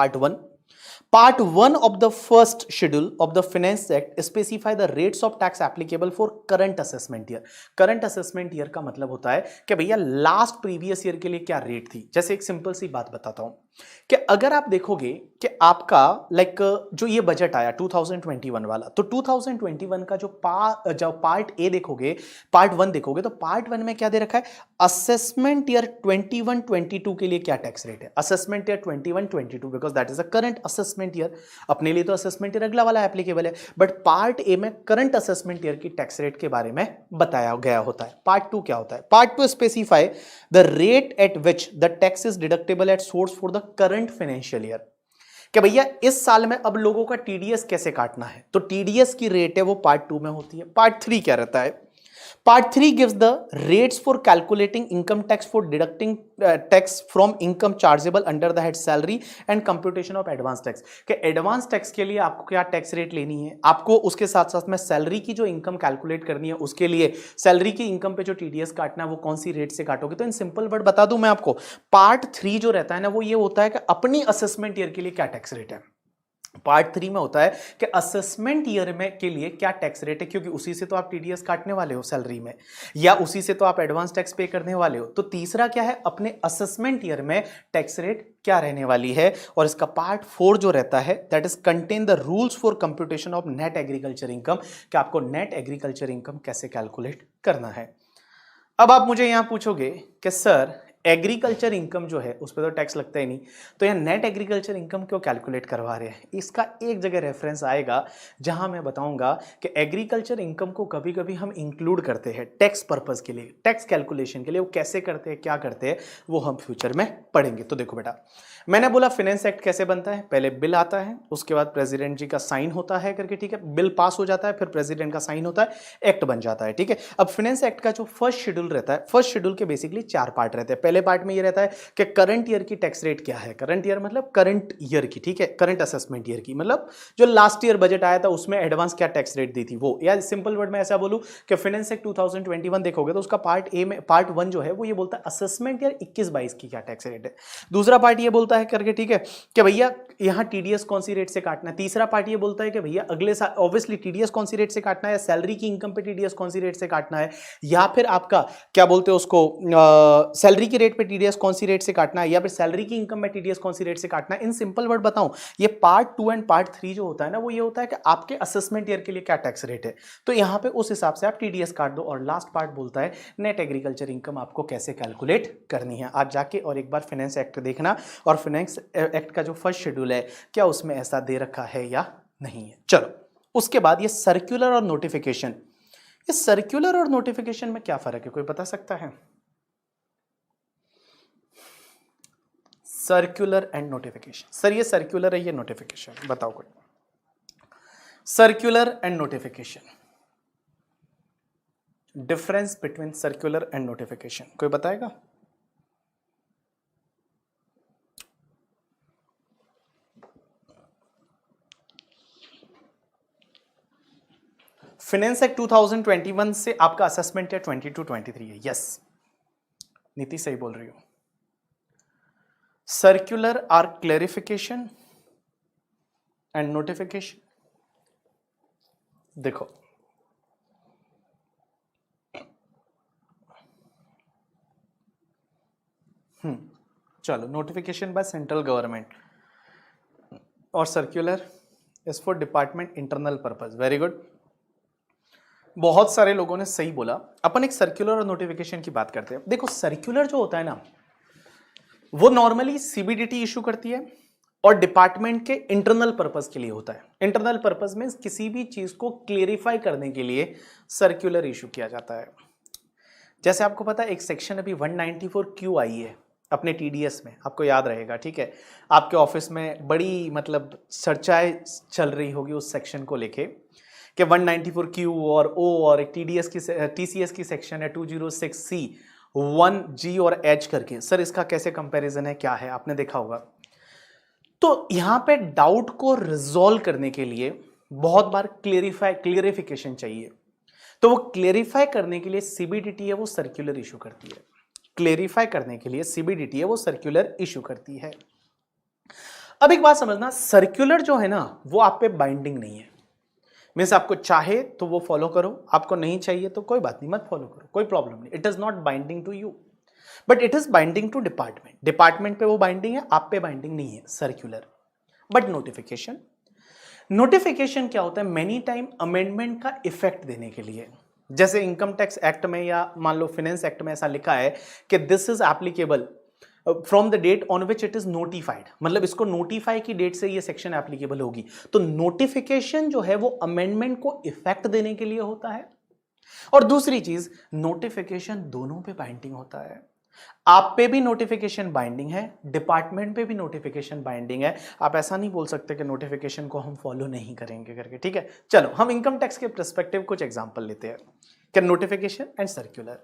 A: Part 1 of the first schedule of the Finance Act specify the rates of tax applicable for current assessment year। Current assessment year का मतलब होता है कि भैया लास्ट प्रीवियस ईयर के लिए क्या रेट थी। जैसे एक सिंपल सी बात बताता हूं कि अगर आप देखोगे कि आपका जो ये बजट आया 2021 वाला, तो 2021 का जो पार्ट ए देखोगे, पार्ट 1 देखोगे, तो पार्ट 1 में क्या दे रखा है, असेसमेंट ईयर 21-22 के लिए क्या टैक्स रेट है। Assessment year 21-22 because that is a current assessment year. अपने लिए तो असेसमेंट ईयर अगला वाला एप्लीकेबल है, बट पार्ट ए में करंट असेसमेंट ईयर की टैक्स रेट के बारे में बताया गया होता है। पार्ट 2 क्या होता है, part 2 specify the rate at which the tax is deductible at source for the current financial year. कि भैया इस साल में अब लोगों का टीडीएस कैसे काटना है, तो टीडीएस की रेट है वो पार्ट 2 में होती है। पार्ट 3 क्या रहता है, Part 3 gives the rates for calculating income tax for deducting tax from income chargeable under the head salary and computation of advance tax। कि एडवांस टैक्स के लिए आपको क्या टैक्स रेट लेनी है, आपको उसके साथ साथ में सैलरी की जो इनकम कैलकुलेट करनी है उसके लिए सैलरी की इनकम पे जो टीडीएस काटना है वो कौन सी रेट से काटोगे। तो इन सिंपल वर्ड बता दूं मैं आपको, पार्ट 3 जो रहता है ना वो ये होता है कि अपनी असेसमेंट ईयर के लिए क्या टैक्स रेट है। पार्ट 3 में होता है कि असेसमेंट ईयर में के लिए क्या टैक्स रेट है, क्योंकि उसी से तो आप टीडीएस काटने वाले हो सैलरी में, या उसी से तो आप एडवांस टैक्स पे करने वाले हो। तो तीसरा क्या है, अपने असेसमेंट ईयर में टैक्स रेट क्या रहने वाली है। और इसका पार्ट 4 जो रहता है that is contain the rules for computation of net agriculture income, कि आपको नेट एग्रीकल्चर इनकम कैसे कैलकुलेट करना है। अब आप मुझे यहां पूछोगे कि सर एग्रीकल्चर इनकम जो है उस पर तो टैक्स लगता ही नहीं, तो यह नेट एग्रीकल्चर इनकम क्यों कैलकुलेट करवा रहे हैं। इसका एक जगह रेफरेंस आएगा जहां मैं बताऊंगा कि एग्रीकल्चर इनकम को कभी कभी हम इंक्लूड करते हैं टैक्स पर्पस के लिए, टैक्स कैलकुलेशन के लिए। वो कैसे करते हैं, क्या करते हैं, वो हम फ्यूचर में पढ़ेंगे। तो देखो बेटा, मैंने बोला फाइनेंस एक्ट कैसे बनता है, पहले बिल आता है, उसके बाद प्रेसिडेंट जी का साइन होता है करके, ठीक है, बिल पास हो जाता है, फिर प्रेसिडेंट का साइन होता है, एक्ट बन जाता है, ठीक है। अब फाइनेंस एक्ट का जो फर्स्ट शेड्यूल रहता है, फर्स्ट शेड्यूल के बेसिकली 4 पार्ट रहते हैं। पहले पार्ट में ये रहता है कि करंट ईयर की टैक्स रेट क्या है, करंट ईयर मतलब करंट ईयर की, ठीक है, करंट असेसमेंट ईयर की, मतलब जो लास्ट ईयर बजट आया था उसमें एडवांस क्या टैक्स रेट दी थी वो, या सिंपल वर्ड में ऐसा बोलूं कि फाइनेंस एक्ट 2021 देखोगे तो उसका पार्ट ए में, पार्ट 1 जो है वो ये बोलता है असेसमेंट ईयर 21-22 की क्या टैक्स रेट है। दूसरा पार्ट ये बोलता है करके, ठीक है, कि भैया यहां टीडीएस कौन सी रेट से काटना है। तीसरा पार्ट ये बोलता है कि भैया अगले साल ऑब्वियसली टीडीएस कौन सी रेट से काटना है, सैलरी की इनकम पे टीडीएस कौन सी रेट से काटना है, या फिर आपका क्या बोलते हैं उसको, सैलरी की रेट पे टीडीएस कौन सी रेट से काटना है, या फिर सैलरी की इनकम में टीडीएस कौन सी रेट से काटना है। इन सिंपल वर्ड बताऊं, ये पार्ट 2 एंड पार्ट 3 जो होता है ना वो ये होता है कि आपके असेसमेंट ईयर के लिए क्या टैक्स रेट है, तो यहां पे उस हिसाब से आप टीडीएस काट दो। और लास्ट पार्ट बोलता है नेट एग्रीकल्चर इनकम आपको कैसे कैलकुलेट करनी है। आज जाके और एक बार फाइनेंस एक्ट देखना, और फाइनेंस एक्ट का जो फर्स्ट शेड्यूल है क्या उसमें ऐसा दे रखा है या नहीं है। चलो उसके बाद ये सर्कुलर और नोटिफिकेशन, इस सर्कुलर और नोटिफिकेशन में क्या फर्क है, कोई बता सकता है। सर्कुलर एंड नोटिफिकेशन, सर ये सर्कुलर है ये नोटिफिकेशन, बताओ कोई। Circular and notification, difference between circular and notification कोई बताएगा। फाइनेंस एक्ट 2021 से आपका असेसमेंट है 22-23 है। यस नीति सही बोल रही हो। Circular or clarification and notification. देखो चलो, नोटिफिकेशन बाय सेंट्रल गवर्नमेंट और circular is for department internal purpose. Very good, बहुत सारे लोगों ने सही बोला। अपन एक सर्कुलर और नोटिफिकेशन की बात करते हैं। देखो सर्कुलर जो होता है ना, वो नॉर्मली सीबीडीटी इशू करती है और डिपार्टमेंट के इंटरनल पर्पस के लिए होता है। इंटरनल पर्पस में किसी भी चीज को क्लेरिफाई करने के लिए सर्कुलर इशू किया जाता है। जैसे आपको पता है एक सेक्शन अभी 194 क्यों आई है अपने टीडीएस में, आपको याद रहेगा, ठीक है। आपके ऑफिस में बड़ी मतलब चर्चाएं चल रही होगी उस सेक्शन को लेके कि 194 क्यू और ओ और एक टीडीएस की टीसीएस की सेक्शन है 206 सी 1 जी और एच करके। सर इसका कैसे कंपैरिजन है, क्या है, आपने देखा होगा। तो यहां पे डाउट को रिजॉल्व करने के लिए बहुत बार क्लियरिफिकेशन चाहिए। तो वो क्लेरिफाई करने के लिए सीबीडीटी है वो सर्कुलर इशू करती है। क्लेरिफाई करने के लिए सीबीडीटी है वो सर्कुलर इशू करती है। अब एक बात समझना, सर्कुलर जो है ना वो आप पे बाइंडिंग नहीं है। मीन्स आपको चाहे तो वो फॉलो करो, आपको नहीं चाहिए तो कोई बात नहीं, मत फॉलो करो, कोई प्रॉब्लम नहीं। It is not binding to you but it is binding to department. Department पे वो बाइंडिंग है, आप पे बाइंडिंग नहीं है सर्कुलर। बट नोटिफिकेशन, नोटिफिकेशन क्या होता है, मेनी टाइम अमेंडमेंट का इफेक्ट देने के लिए। जैसे इनकम टैक्स एक्ट में या मान लो फाइनेंस एक्ट में ऐसा लिखा है कि this is applicable from the date on which it is notified, मतलब इसको नोटिफाई की डेट से ये सेक्शन एप्लीकेबल होगी। तो नोटिफिकेशन जो है वो अमेंडमेंट को इफेक्ट देने के लिए होता है। और दूसरी चीज, नोटिफिकेशन दोनों पे बाइंडिंग होता है। आप पे भी नोटिफिकेशन बाइंडिंग है, डिपार्टमेंट पे भी नोटिफिकेशन बाइंडिंग है। आप ऐसा नहीं बोल सकते कि नोटिफिकेशन को हम फॉलो नहीं करेंगे करके, ठीक है। चलो हम इनकम टैक्स के पर्सपेक्टिव कुछ एग्जांपल लेते हैं कि नोटिफिकेशन एंड सर्कुलर।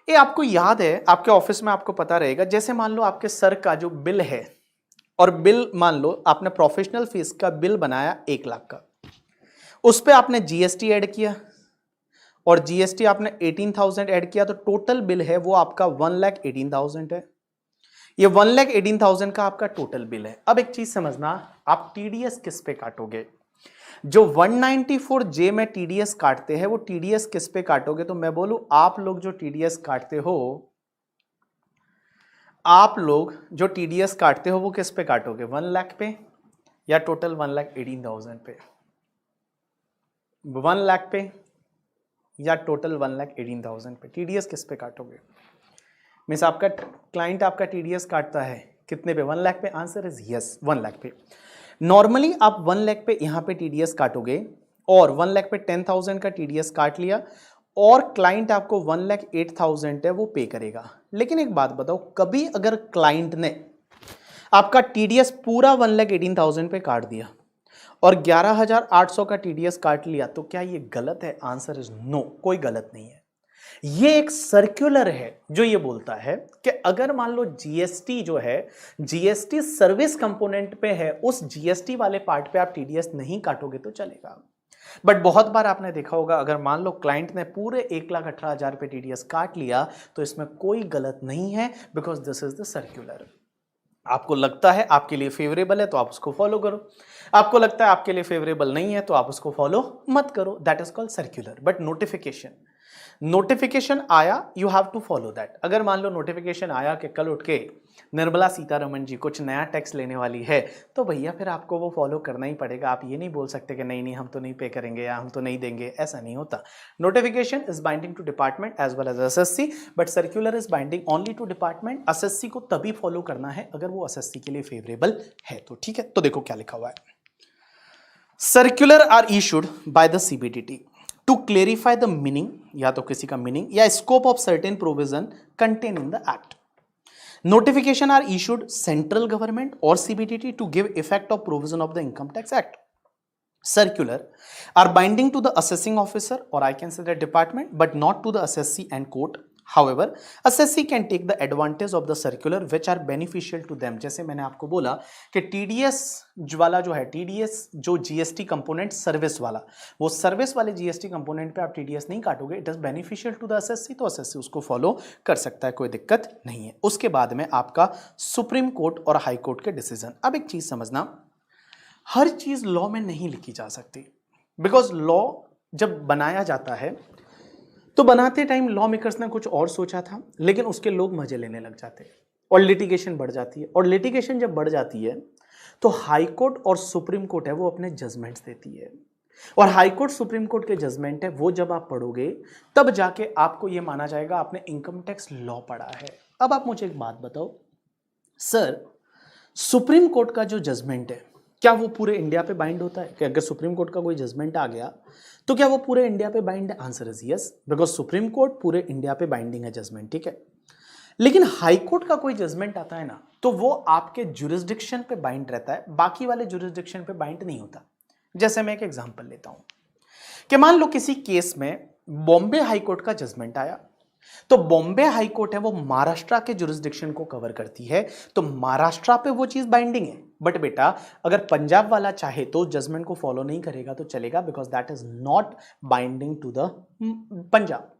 A: ये आपको याद है, आपके ऑफिस में आपको पता रहेगा, जैसे मान लो आपके सर का जो बिल है और बिल मान लो आपने प्रोफेशनल फीस का बिल बनाया 1 लाख का, उस पर आपने जीएसटी ऐड किया और जीएसटी आपने 18,000 ऐड किया, तो टोटल बिल है वो आपका 1,18,000 है। ये 1,18,000 का आपका टोटल बिल है। अब एक चीज समझना, आप टीडीएस किस पे काटोगे? जो 194 में टीडीएस काटते हैं वो टीडीएस किस पे काटोगे? तो मैं बोलूं, आप लोग जो टीडीएस काटते हो, आप लोग जो टीडीएस काटते हो वो किस पे काटोगे? 1 लाख पे या टोटल 1,18,000 पे? 1 लाख पे या टोटल 1,18,000 पे? टीडीएस किस पे काटोगे? मीन्स आपका क्लाइंट आपका टीडीएस काटता है कितने पे? 1 लाख पे। आंसर इज यस, 1 लाख पे। नॉर्मली आप 1 लाख पे यहां पे टीडीएस काटोगे और 1 लाख पे 10,000 का टीडीएस काट लिया और क्लाइंट आपको 1,08,000 है वो पे करेगा। लेकिन एक बात बताओ, कभी अगर क्लाइंट ने आपका टीडीएस पूरा 1,18,000 पे काट दिया और 11,800 का टीडीएस काट लिया, तो क्या ये गलत है? आंसर इज नो, कोई गलत नहीं है। ये एक सर्कुलर है जो ये बोलता है कि अगर मान लो जीएसटी जो है, जीएसटी सर्विस कंपोनेंट पे है, उस जीएसटी वाले पार्ट पे आप टीडीएस नहीं काटोगे तो चलेगा। बट बहुत बार आपने देखा होगा, अगर मान लो क्लाइंट ने पूरे 1,18,000 पे टीडीएस काट लिया तो इसमें कोई गलत नहीं है, because this is the circular. आपको लगता है आपके लिए फेवरेबल है तो आप उसको फॉलो करो, आपको लगता है आपके लिए फेवरेबल नहीं है तो आप उसको फॉलो मत करो। That is called circular. But notification, notification आया, you have to follow that. अगर मान लो नोटिफिकेशन आया कि कल उठ के निर्मला सीतारमण जी कुछ नया टैक्स लेने वाली है, तो भैया फिर आपको वो फॉलो करना ही पड़ेगा। आप ये नहीं बोल सकते कि नहीं नहीं हम तो नहीं पे करेंगे या हम तो नहीं देंगे, ऐसा नहीं होता। Notification is binding to department as well as SSC, but circular is binding only to department. SSC को तभी फॉलो करना है अगर वो एसएससी के लिए फेवरेबल है तो, ठीक है। तो देखो क्या लिखा हुआ है, circular are issued by the CBDT to clarify the meaning, या तो किसी का मीनिंग या scope of certain provision contain in the act. Notification are issued central government और CBDT to give effect of provision of the income tax act. Circular are binding to the assessing officer or I can say the department, but not to the assessee and court. However, assessee can take the advantage of the circular which are beneficial to them. जैसे मैंने आपको बोला कि TDS वाला जो है, TDS जो GST component service वाला, वो सर्विस वाले GST कंपोनेंट पे आप TDS नहीं काटोगे, it is beneficial to the assessee, तो assessee उसको फॉलो कर सकता है, कोई दिक्कत नहीं है। उसके बाद में आपका सुप्रीम कोर्ट और हाई कोर्ट के डिसीजन। अब एक चीज समझना, हर चीज लॉ में नहीं लिखी जा सकती, बिकॉज लॉ जब बनाया जाता है तो बनाते टाइम लॉ मेकर्स ने कुछ और सोचा था, लेकिन उसके लोग मजे लेने लग जाते हैं और लिटिगेशन बढ़ जाती है। और लिटिगेशन जब बढ़ जाती है तो हाई कोर्ट और सुप्रीम कोर्ट है वो अपने जजमेंट्स देती है, और हाई कोर्ट सुप्रीम कोर्ट के जजमेंट है वो जब आप पढ़ोगे तब जाके आपको ये माना जाएगा आपने इनकम टैक्स लॉ पढ़ा है। अब आप मुझे एक बात बताओ सर, सुप्रीम कोर्ट का जो जजमेंट है क्या वो पूरे इंडिया पे बाइंड होता है? कि अगर सुप्रीम कोर्ट का कोई जजमेंट आ गया तो क्या वो पूरे इंडिया पे बाइंड है? Answer is yes, because supreme court पूरे इंडिया पे बाइंडिंग है जजमेंट, ठीक है। लेकिन हाई कोर्ट का कोई जजमेंट आता है ना, तो वो आपके जुरिस्डिक्शन पे बाइंड रहता है, बाकी वाले जुरिस्डिक्शन पे बाइंड नहीं होता। जैसे मैं एक एग्जांपल लेता हूं कि मान लो किसी केस में बॉम्बे हाई कोर्ट का जजमेंट आया, तो बॉम्बे हाई कोर्ट है वो महाराष्ट्र के जुरिस्डिक्शन को कवर करती है, तो महाराष्ट्र पे वो चीज बाइंडिंग है। बट बेटा अगर पंजाब वाला चाहे तो जजमेंट को फॉलो नहीं करेगा तो चलेगा, because that is not binding to the Punjab.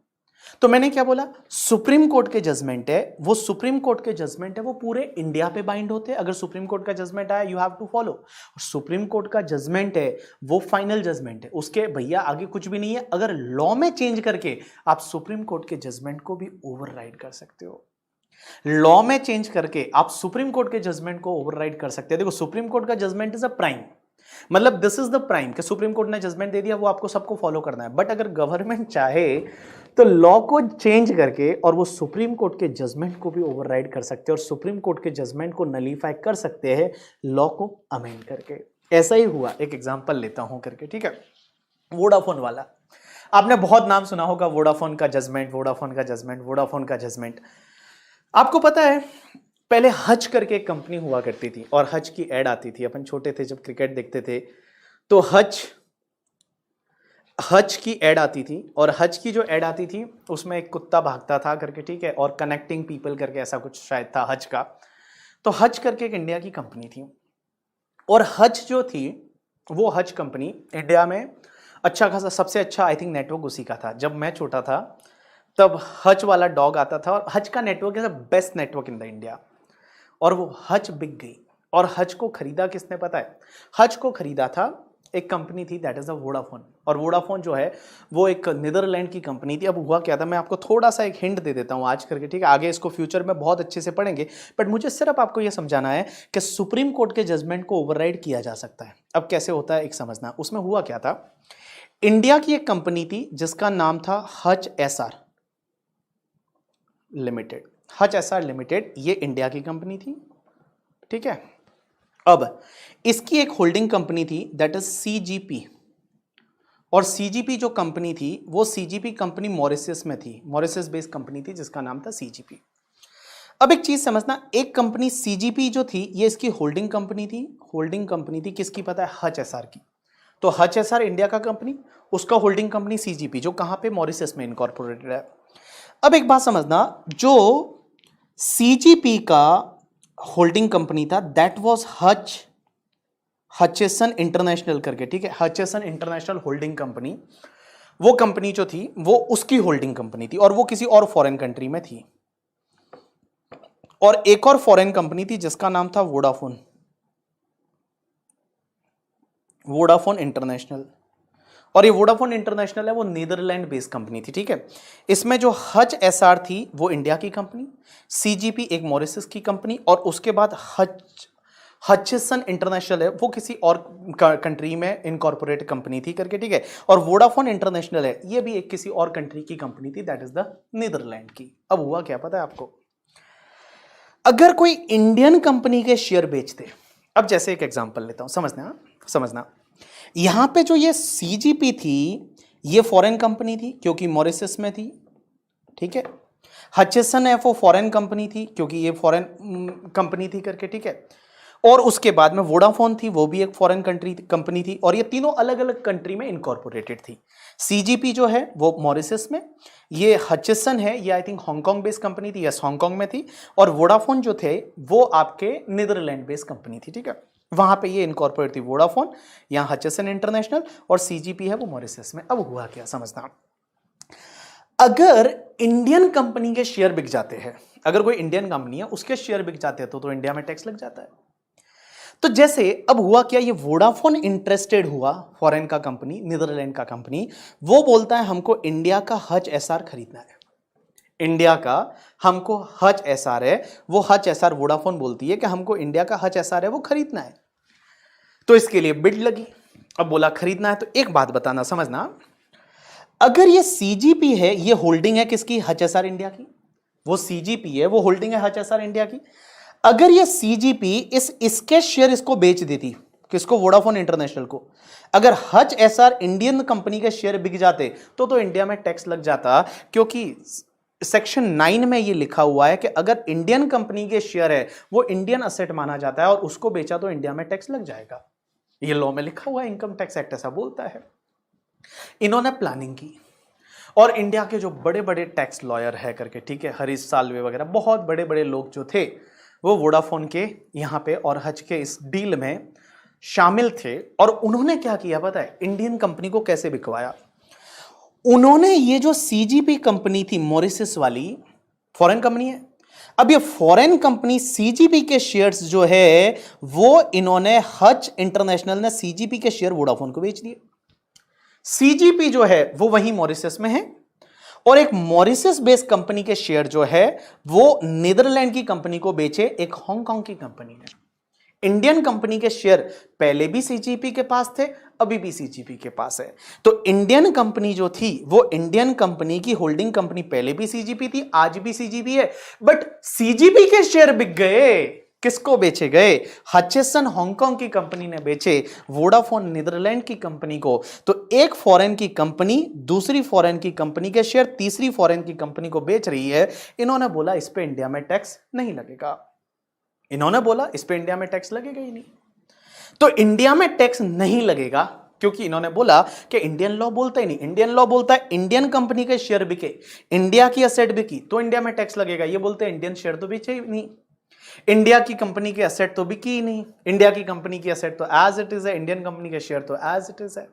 A: तो मैंने क्या बोला, सुप्रीम कोर्ट के जजमेंट है वो, सुप्रीम कोर्ट के जजमेंट है वो पूरे इंडिया पे बाइंड होते हैं। अगर सुप्रीम कोर्ट का जजमेंट आया you have to follow. Supreme court का जजमेंट है वो फाइनल जजमेंट है, उसके भैया आगे कुछ भी नहीं है। अगर लॉ में चेंज करके आप सुप्रीम कोर्ट के जजमेंट को भी ओवरराइड कर सकते हो, लॉ में चेंज करके आप सुप्रीम कोर्ट के जजमेंट को ओवरराइड कर सकते हैं। देखो सुप्रीम कोर्ट का जजमेंट इज अ प्राइम, मतलब दिस इज द प्राइम कि सुप्रीम कोर्ट ने जजमेंट दे दिया, वो आपको सबको फॉलो करना है। बट अगर गवर्नमेंट चाहे तो लॉ को चेंज करके और वो सुप्रीम कोर्ट के जजमेंट को भी ओवरराइड कर सकते हैं और सुप्रीम कोर्ट के जजमेंट को नलीफाई कर सकते हैं लॉ को अमेंड करके। ऐसा ही हुआ, एक एग्जांपल लेता हूं करके, ठीक है। वोडाफोन वाला, आपने बहुत नाम सुना होगा, वोडाफोन का जजमेंट, वोडाफोन का जजमेंट, वोडाफोन का जजमेंट। आपको पता है पहले हज करके एक कंपनी हुआ करती थी और हज की एड आती थी। अपन छोटे थे जब क्रिकेट देखते थे तो हज की एड आती थी, और हज की जो एड आती थी उसमें एक कुत्ता भागता था करके, ठीक है, और कनेक्टिंग पीपल करके ऐसा कुछ शायद था हज का। तो हज करके एक इंडिया की कंपनी थी, और हज जो थी वो हज कंपनी इंडिया में अच्छा खासा, सबसे अच्छा आई थिंक नेटवर्क उसी का था। जब मैं छोटा था तब हज वाला डॉग आता था, और हज का network is the best network in the India. और वो हज बिक गई, और हज को खरीदा किसने पता है? हज को खरीदा था एक कंपनी थी, दैट इज द वोडाफोन। और वोडाफोन जो है वो एक नीदरलैंड की कंपनी थी। अब हुआ क्या था, मैं आपको थोड़ा सा एक हिंट दे देता हूँ आज करके, ठीक है, आगे इसको फ्यूचर में बहुत अच्छे से पढ़ेंगे, बट मुझे सिर्फ आपको यह समझाना है कि सुप्रीम कोर्ट के जजमेंट को ओवरराइड किया जा सकता है। अब कैसे होता है एक समझना। उसमें हुआ क्या था, इंडिया की एक कंपनी थी जिसका नाम था हज एसआर लिमिटेड। हज एसआर लिमिटेड ये इंडिया की कंपनी थी, ठीक है। अब इसकी एक होल्डिंग कंपनी थी दैट इज सीजीपी, और सीजीपी जो कंपनी थी वो सीजीपी कंपनी मॉरिशस में थी, मॉरिशस बेस्ड कंपनी थी जिसका नाम था सीजीपी। अब एक चीज समझना, एक कंपनी सीजीपी जो थी ये इसकी होल्डिंग कंपनी थी। होल्डिंग कंपनी थी किसकी पता है? हज एसआर की। तो हज एसआर इंडिया का कंपनी, उसका होल्डिंग कंपनी सीजीपी जो कहां पे? मॉरिशस में इनकॉर्पोरेटेड है। अब एक बात समझना, जो सीजीपी का होल्डिंग कंपनी था दैट वाज हचेसन इंटरनेशनल करके, ठीक है, हचेसन इंटरनेशनल होल्डिंग कंपनी। वो कंपनी जो थी वो उसकी होल्डिंग कंपनी थी, और वो किसी और फॉरेन कंट्री में थी। और एक और फॉरेन कंपनी थी जिसका नाम था वोडाफोन, वोडाफोन इंटरनेशनल। और ये वोडाफोन इंटरनेशनल है वो नीदरलैंड बेस्ड कंपनी थी, ठीक है। इसमें जो हज एसआर थी वो इंडिया की कंपनी, सीजीपी एक मॉरिशस की कंपनी, और उसके बाद हचेसन इंटरनेशनल है वो किसी और कंट्री में इनकॉर्पोरेट कंपनी थी करके, ठीक है। और वोडाफोन इंटरनेशनल है ये भी एक किसी और कंट्री की कंपनी थी, दैट इज द नीदरलैंड की। अब हुआ क्या पता है आपको, अगर कोई इंडियन कंपनी के शेयर बेचते, अब जैसे एक एग्जांपल लेता हूं, समझना यहां पे जो ये सीजीपी थी ये फॉरेन कंपनी थी क्योंकि मॉरिशस में थी, ठीक है। हचेसन है वो फॉरेन कंपनी थी क्योंकि ये फॉरेन कंपनी थी करके, ठीक है। और उसके बाद में वोडाफोन थी, वो भी एक फॉरेन कंपनी थी, और ये तीनों अलग अलग कंट्री में इनकॉर्पोरेटेड थी। सीजीपी जो है वो मॉरिशस में, ये हचिसन है, ये I think Hong Kong based company थी, यस हांगकांग में थी, और वोडाफोन जो थे वो आपके नीदरलैंड बेस्ड कंपनी थी, ठीक है, वहां पे ये इनकॉर्पोरेट थी वोडाफोन, यहां हचिसन इंटरनेशनल, और सीजीपी है वो मॉरिशस में। अब हुआ क्या समझना, अगर इंडियन कंपनी के शेयर बिक जाते हैं, अगर कोई इंडियन कंपनी है उसके शेयर बिक जाते हैं तो इंडिया में टैक्स लग जाता है। तो जैसे अब हुआ क्या, ये वोडाफोन इंटरेस्टेड हुआ, फॉरेन का कंपनी, नीदरलैंड का कंपनी, वो बोलता है हमको इंडिया का हच एसआर खरीदना है, इंडिया का हमको हच एसआर है, वो हच एसआर वोडाफोन बोलती है कि हमको इंडिया का हच एसआर है वो खरीदना है। तो इसके लिए बिड लगी, अब बोला खरीदना है, तो एक बात बताना समझना, अगर ये सीजीपी है, ये होल्डिंग है किसकी, हच एसआर इंडिया की, वो सीजीपी है वो होल्डिंग है हच एसआर इंडिया की। अगर ये सीजीपी इसके शेयर इसको बेच देती, किसको, वोडाफोन इंटरनेशनल को, अगर हच एसआर इंडियन कंपनी के शेयर बिक जाते तो इंडिया में टैक्स लग जाता, क्योंकि सेक्शन 9 में ये लिखा हुआ है कि अगर इंडियन कंपनी के शेयर है वो इंडियन असेट माना जाता है और उसको बेचा तो इंडिया में टैक्स लग जाएगा, ये लॉ में लिखा हुआ है, इनकम टैक्स एक्ट ऐसा बोलता है। इन्होंने प्लानिंग की, और इंडिया के जो बड़े बड़े टैक्स लॉयर है करके, ठीक है, हरीश साल्वे वगैरह बहुत बड़े बड़े लोग जो थे वो वोडाफोन के यहाँ पे और हज के इस डील में शामिल थे, और उन्होंने क्या किया पता है, इंडियन कंपनी को कैसे बिकवाया, उन्होंने ये जो सीजीपी कंपनी थी मॉरिशस वाली, फॉरेन कंपनी है, अब ये फॉरेन कंपनी सीजीपी के शेयर्स जो है वो इन्होंने, हच इंटरनेशनल ने सीजीपी के शेयर वोडाफोन को बेच दिए। सीजीपी जो है वो वहीं मॉरिशस में है, और एक मॉरिशस बेस्ड कंपनी के शेयर जो है वो नीदरलैंड की कंपनी को बेचे एक हांगकांग की कंपनी ने। इंडियन कंपनी के शेयर पहले भी सीजीपी के पास थे, अभी भी सीजीपी के पास है। तो इंडियन कंपनी जो थी वो इंडियन कंपनी की होल्डिंग कंपनी पहले भी सीजीपी थी, आज भी सीजीपी है, बट सीजीपी के शेयर बिक गए, किसको बेचे गए, हचिसन हांगकांग की कंपनी ने बेचे वोडाफोन नीदरलैंड की कंपनी को। तो एक फॉरेन की कंपनी दूसरी फॉरेन की कंपनी के शेयर तीसरी फॉरेन की कंपनी को बेच रही है, इन्होंने बोला इस पे इंडिया में टैक्स नहीं लगेगा, इन्होंने बोला इस पे इंडिया में टैक्स लगेगा ही नहीं। तो इंडिया में टैक्स नहीं लगेगा क्योंकि इन्होंने बोला कि इंडियन लॉ बोलता ही नहीं, इंडियन लॉ बोलता है इंडियन कंपनी के शेयर बिके, इंडिया की असेट बिकी तो इंडिया में टैक्स लगेगा, ये बोलते हैं इंडियन शेयर तो बेचे ही नहीं, इंडिया की कंपनी के असेट तो बिकी ही नहीं, इंडिया की कंपनी की असेट तो एज इट इज है, इंडियन कंपनी के शेयर तो एज इट इज है।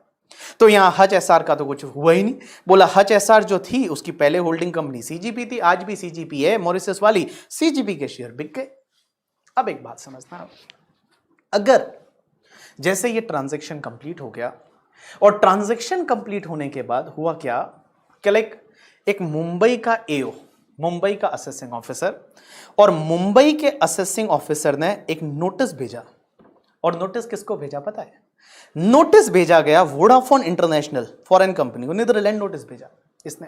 A: तो यहां हच एसआर का तो कुछ हुआ ही नहीं, बोला हच एसआर जो थी उसकी पहले होल्डिंग कंपनी सीजीपी थी, आज भी सीजीपी है मॉरिशस वाली, सीजीपी के शेयर बिक गए। अब एक बात समझना, अगर जैसे ये ट्रांजैक्शन कंप्लीट हो गया, और ट्रांजैक्शन कंप्लीट होने के बाद हुआ क्या कि लाइक एक मुंबई का एओ, मुंबई का असेसिंग ऑफिसर, और मुंबई के असेसिंग ऑफिसर ने एक नोटिस भेजा, और नोटिस किसको भेजा पता है, नोटिस भेजा गया वोडाफोन इंटरनेशनल फॉरेन कंपनी को, नीदरलैंड नोटिस भेजा इसने।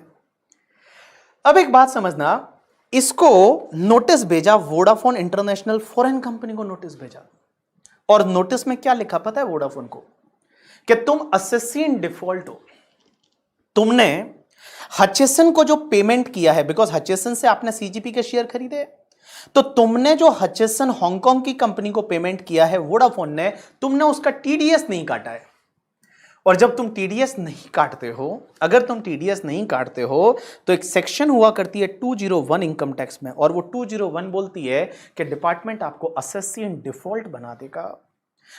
A: अब एक बात समझना, इसको नोटिस भेजा वोडाफोन इंटरनेशनल फॉरेन कंपनी को नोटिस भेजा, और नोटिस में क्या लिखा पता है वोडाफोन को, कि तुम असेसी इन डिफॉल्ट हो, तुमने हचिसन को जो पेमेंट किया है, बिकॉज हचिसन से आपने सीजीपी के शेयर खरीदे, तो तुमने जो हचिसन हांगकांग की कंपनी को पेमेंट किया है वोडाफोन ने, तुमने उसका टीडीएस नहीं काटा है। और जब तुम टीडीएस नहीं काटते हो, अगर तुम टीडीएस नहीं काटते हो तो एक सेक्शन हुआ करती है 201 इनकम टैक्स में, और वो 201 बोलती है कि डिपार्टमेंट आपको असेसी इन डिफॉल्ट बना देगा।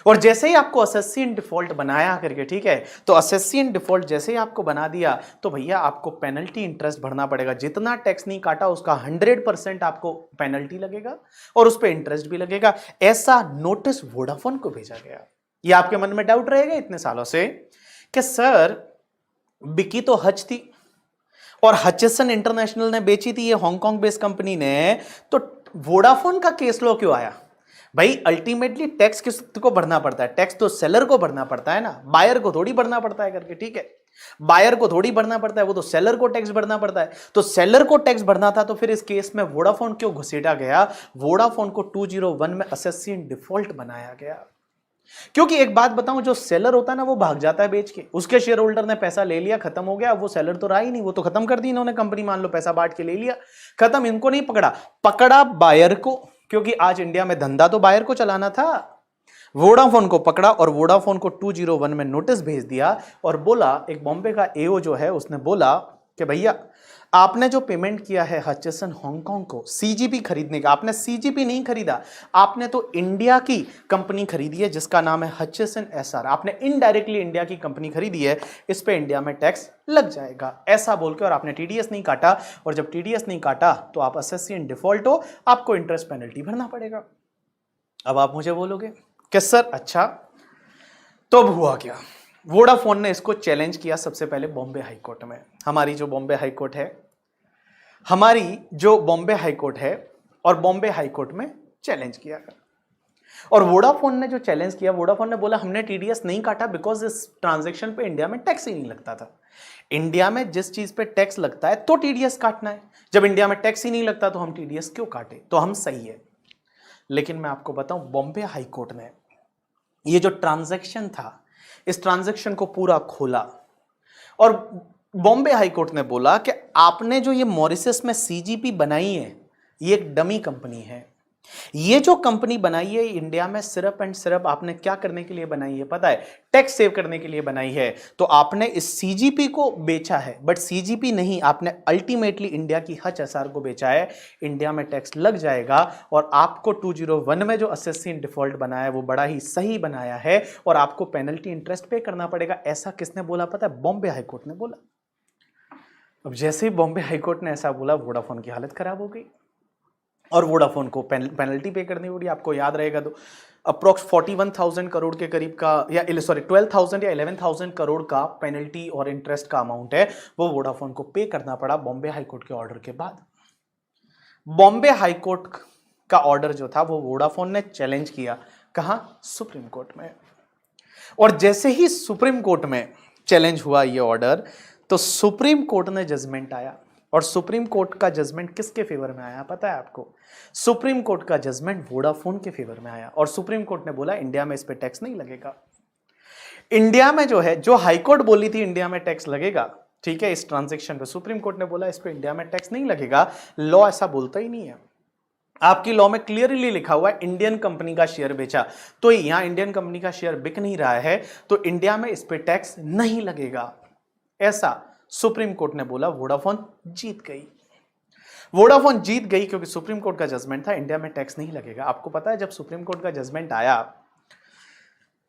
A: और जैसे ही आपको असेसी इन डिफॉल्ट बनाया करके, ठीक है, तो असेसी इन डिफॉल्ट जैसे ही आपको बना दिया तो भैया आपको पेनल्टी इंटरेस्ट भरना पड़ेगा, जितना टैक्स नहीं काटा उसका 100% आपको पेनल्टी लगेगा और उस पर इंटरेस्ट भी लगेगा। ऐसा नोटिस वोडाफोन को भेजा गया। ये आपके मन में डाउट रहेगा इतने सालों से कि सर बिकी तो हच थी और हचिसन इंटरनेशनल ने बेची थी, ये हांगकांग बेस्ड कंपनी ने, तो वोडाफोन का केस लो क्यों आया? भाई अल्टीमेटली टैक्स किसको भरना पड़ता है? टैक्स तो सेलर को भरना पड़ता है ना, बायर को थोड़ी भरना पड़ता है करके, ठीक है, बायर को थोड़ी भरना पड़ता है, वो तो सेलर को टैक्स भरना पड़ता है। तो सेलर को टैक्स भरना था, तो फिर इस केस में वोडाफोन क्यों घुसेड़ा गया? वोडाफोन को 201 में असेसी इन डिफॉल्ट बनाया गया। क्योंकि एक बात बताऊं, जो सेलर होता है ना वो भाग जाता है बेच के, उसके शेयर होल्डर ने पैसा ले लिया, खत्म हो गया, वो सेलर तो रहा ही नहीं, वो तो खत्म कर दी इन्होंने कंपनी, मान लो पैसा बांट के ले लिया, खत्म। इनको नहीं पकड़ा, पकड़ा बायर को, क्योंकि आज इंडिया में धंधा तो बायर को चलाना था, वोडाफोन को पकड़ा और वोडाफोन को 201 में नोटिस भेज दिया और बोला, एक बॉम्बे का एओ जो है उसने बोला कि भैया आपने जो पेमेंट किया है हचसन हांगकांग को सीजीपी खरीदने का, आपने सीजीपी नहीं खरीदा, आपने तो इंडिया की कंपनी खरीदी है जिसका नाम है हचसन एसआर, आपने इनडायरेक्टली इंडिया की कंपनी खरीदी है, इस पे इंडिया में टैक्स लग जाएगा, ऐसा बोल के, और आपने टीडीएस नहीं काटा, और जब टीडीएस नहीं काटा तो आप एसएससी इन डिफॉल्ट हो, आपको इंटरेस्ट पेनल्टी भरना पड़ेगा। अब आप मुझे बोलोगे कि सर अच्छा तो अब हुआ क्या? वोडाफोन ने इसको चैलेंज किया सबसे पहले बॉम्बे हाई कोर्ट में। हमारी जो बॉम्बे हाई कोर्ट है और बॉम्बे हाई कोर्ट में चैलेंज किया। और वोडाफोन ने जो चैलेंज किया, वोडाफोन ने बोला हमने टीडीएस नहीं काटा बिकॉज इस ट्रांजैक्शन पे इंडिया में टैक्स ही नहीं लगता था। इंडिया में जिस चीज पे टैक्स लगता है तो टीडीएस काटना है, जब इंडिया में टैक्स ही नहीं लगता तो हम टीडीएस क्यों काटे, तो हम सही है। लेकिन मैं आपको बताऊं, बॉम्बे हाई कोर्ट ने ये जो ट्रांजैक्शन था, इस ट्रांजैक्शन को पूरा खोला और बॉम्बे हाई कोर्ट ने बोला कि आपने जो ये मॉरिशस में सीजीपी बनाई है, ये एक डमी कंपनी है। ये जो कंपनी बनाई है इंडिया में सिर्फ एंड सिर्फ आपने क्या करने के लिए बनाई है पता है? टैक्स सेव करने के लिए बनाई है। तो आपने इस सीजीपी को बेचा है, बट सीजीपी नहीं, आपने अल्टीमेटली इंडिया की हच एसआर को बेचा है। इंडिया में टैक्स लग जाएगा और आपको 201 में जो एसएससी इन डिफॉल्ट बनाया है वो बड़ा ही सही बनाया है और आपको पेनल्टी इंटरेस्ट पे करना पड़ेगा। ऐसा किसने बोला पता है? बॉम्बे हाई कोर्ट ने बोला। अब जैसे ही बॉम्बे हाई कोर्ट ने ऐसा बोला, वोडाफोन की हालत खराब हो गई और वोडाफोन को पेनल्टी पे करनी पड़ी। आपको याद रहेगा तो अप्रोक्स 41,000 करोड़ के करीब का, या सॉरी 12,000 या 11,000 करोड़ का पेनल्टी और इंटरेस्ट का अमाउंट है, वो वोडाफोन को पे करना पड़ा बॉम्बे हाई कोर्ट के ऑर्डर के बाद। बॉम्बे हाई कोर्ट का ऑर्डर जो था वो वोडाफोन ने चैलेंज किया, कहां? सुप्रीम कोर्ट में। और जैसे ही सुप्रीम कोर्ट में चैलेंज हुआ ये ऑर्डर, तो सुप्रीम कोर्ट ने जजमेंट आया। और सुप्रीम कोर्ट का जजमेंट किसके फेवर में आया पता है आपको? सुप्रीम कोर्ट का जजमेंट वोडाफोन के फेवर में आया और सुप्रीम कोर्ट ने बोला इंडिया में इस पे टैक्स नहीं लगेगा। इंडिया में जो है, जो हाई कोर्ट बोली थी इंडिया में टैक्स लगेगा, ठीक है, इस ट्रांजैक्शन पे सुप्रीम कोर्ट ने बोला इस पे इंडिया में टैक्स नहीं लगेगा। लॉ ऐसा बोलता ही नहीं है। आपकी लॉ में क्लियरली लिखा हुआ है इंडियन कंपनी का शेयर बेचा, तो यहां इंडियन कंपनी का शेयर बिक नहीं रहा है, तो इंडिया में इस पे टैक्स नहीं लगेगा, ऐसा सुप्रीम कोर्ट ने बोला। वोडाफोन जीत गई। वोडाफोन जीत गई क्योंकि सुप्रीम कोर्ट का जजमेंट था इंडिया में टैक्स नहीं लगेगा। आपको पता है जब सुप्रीम कोर्ट का जजमेंट आया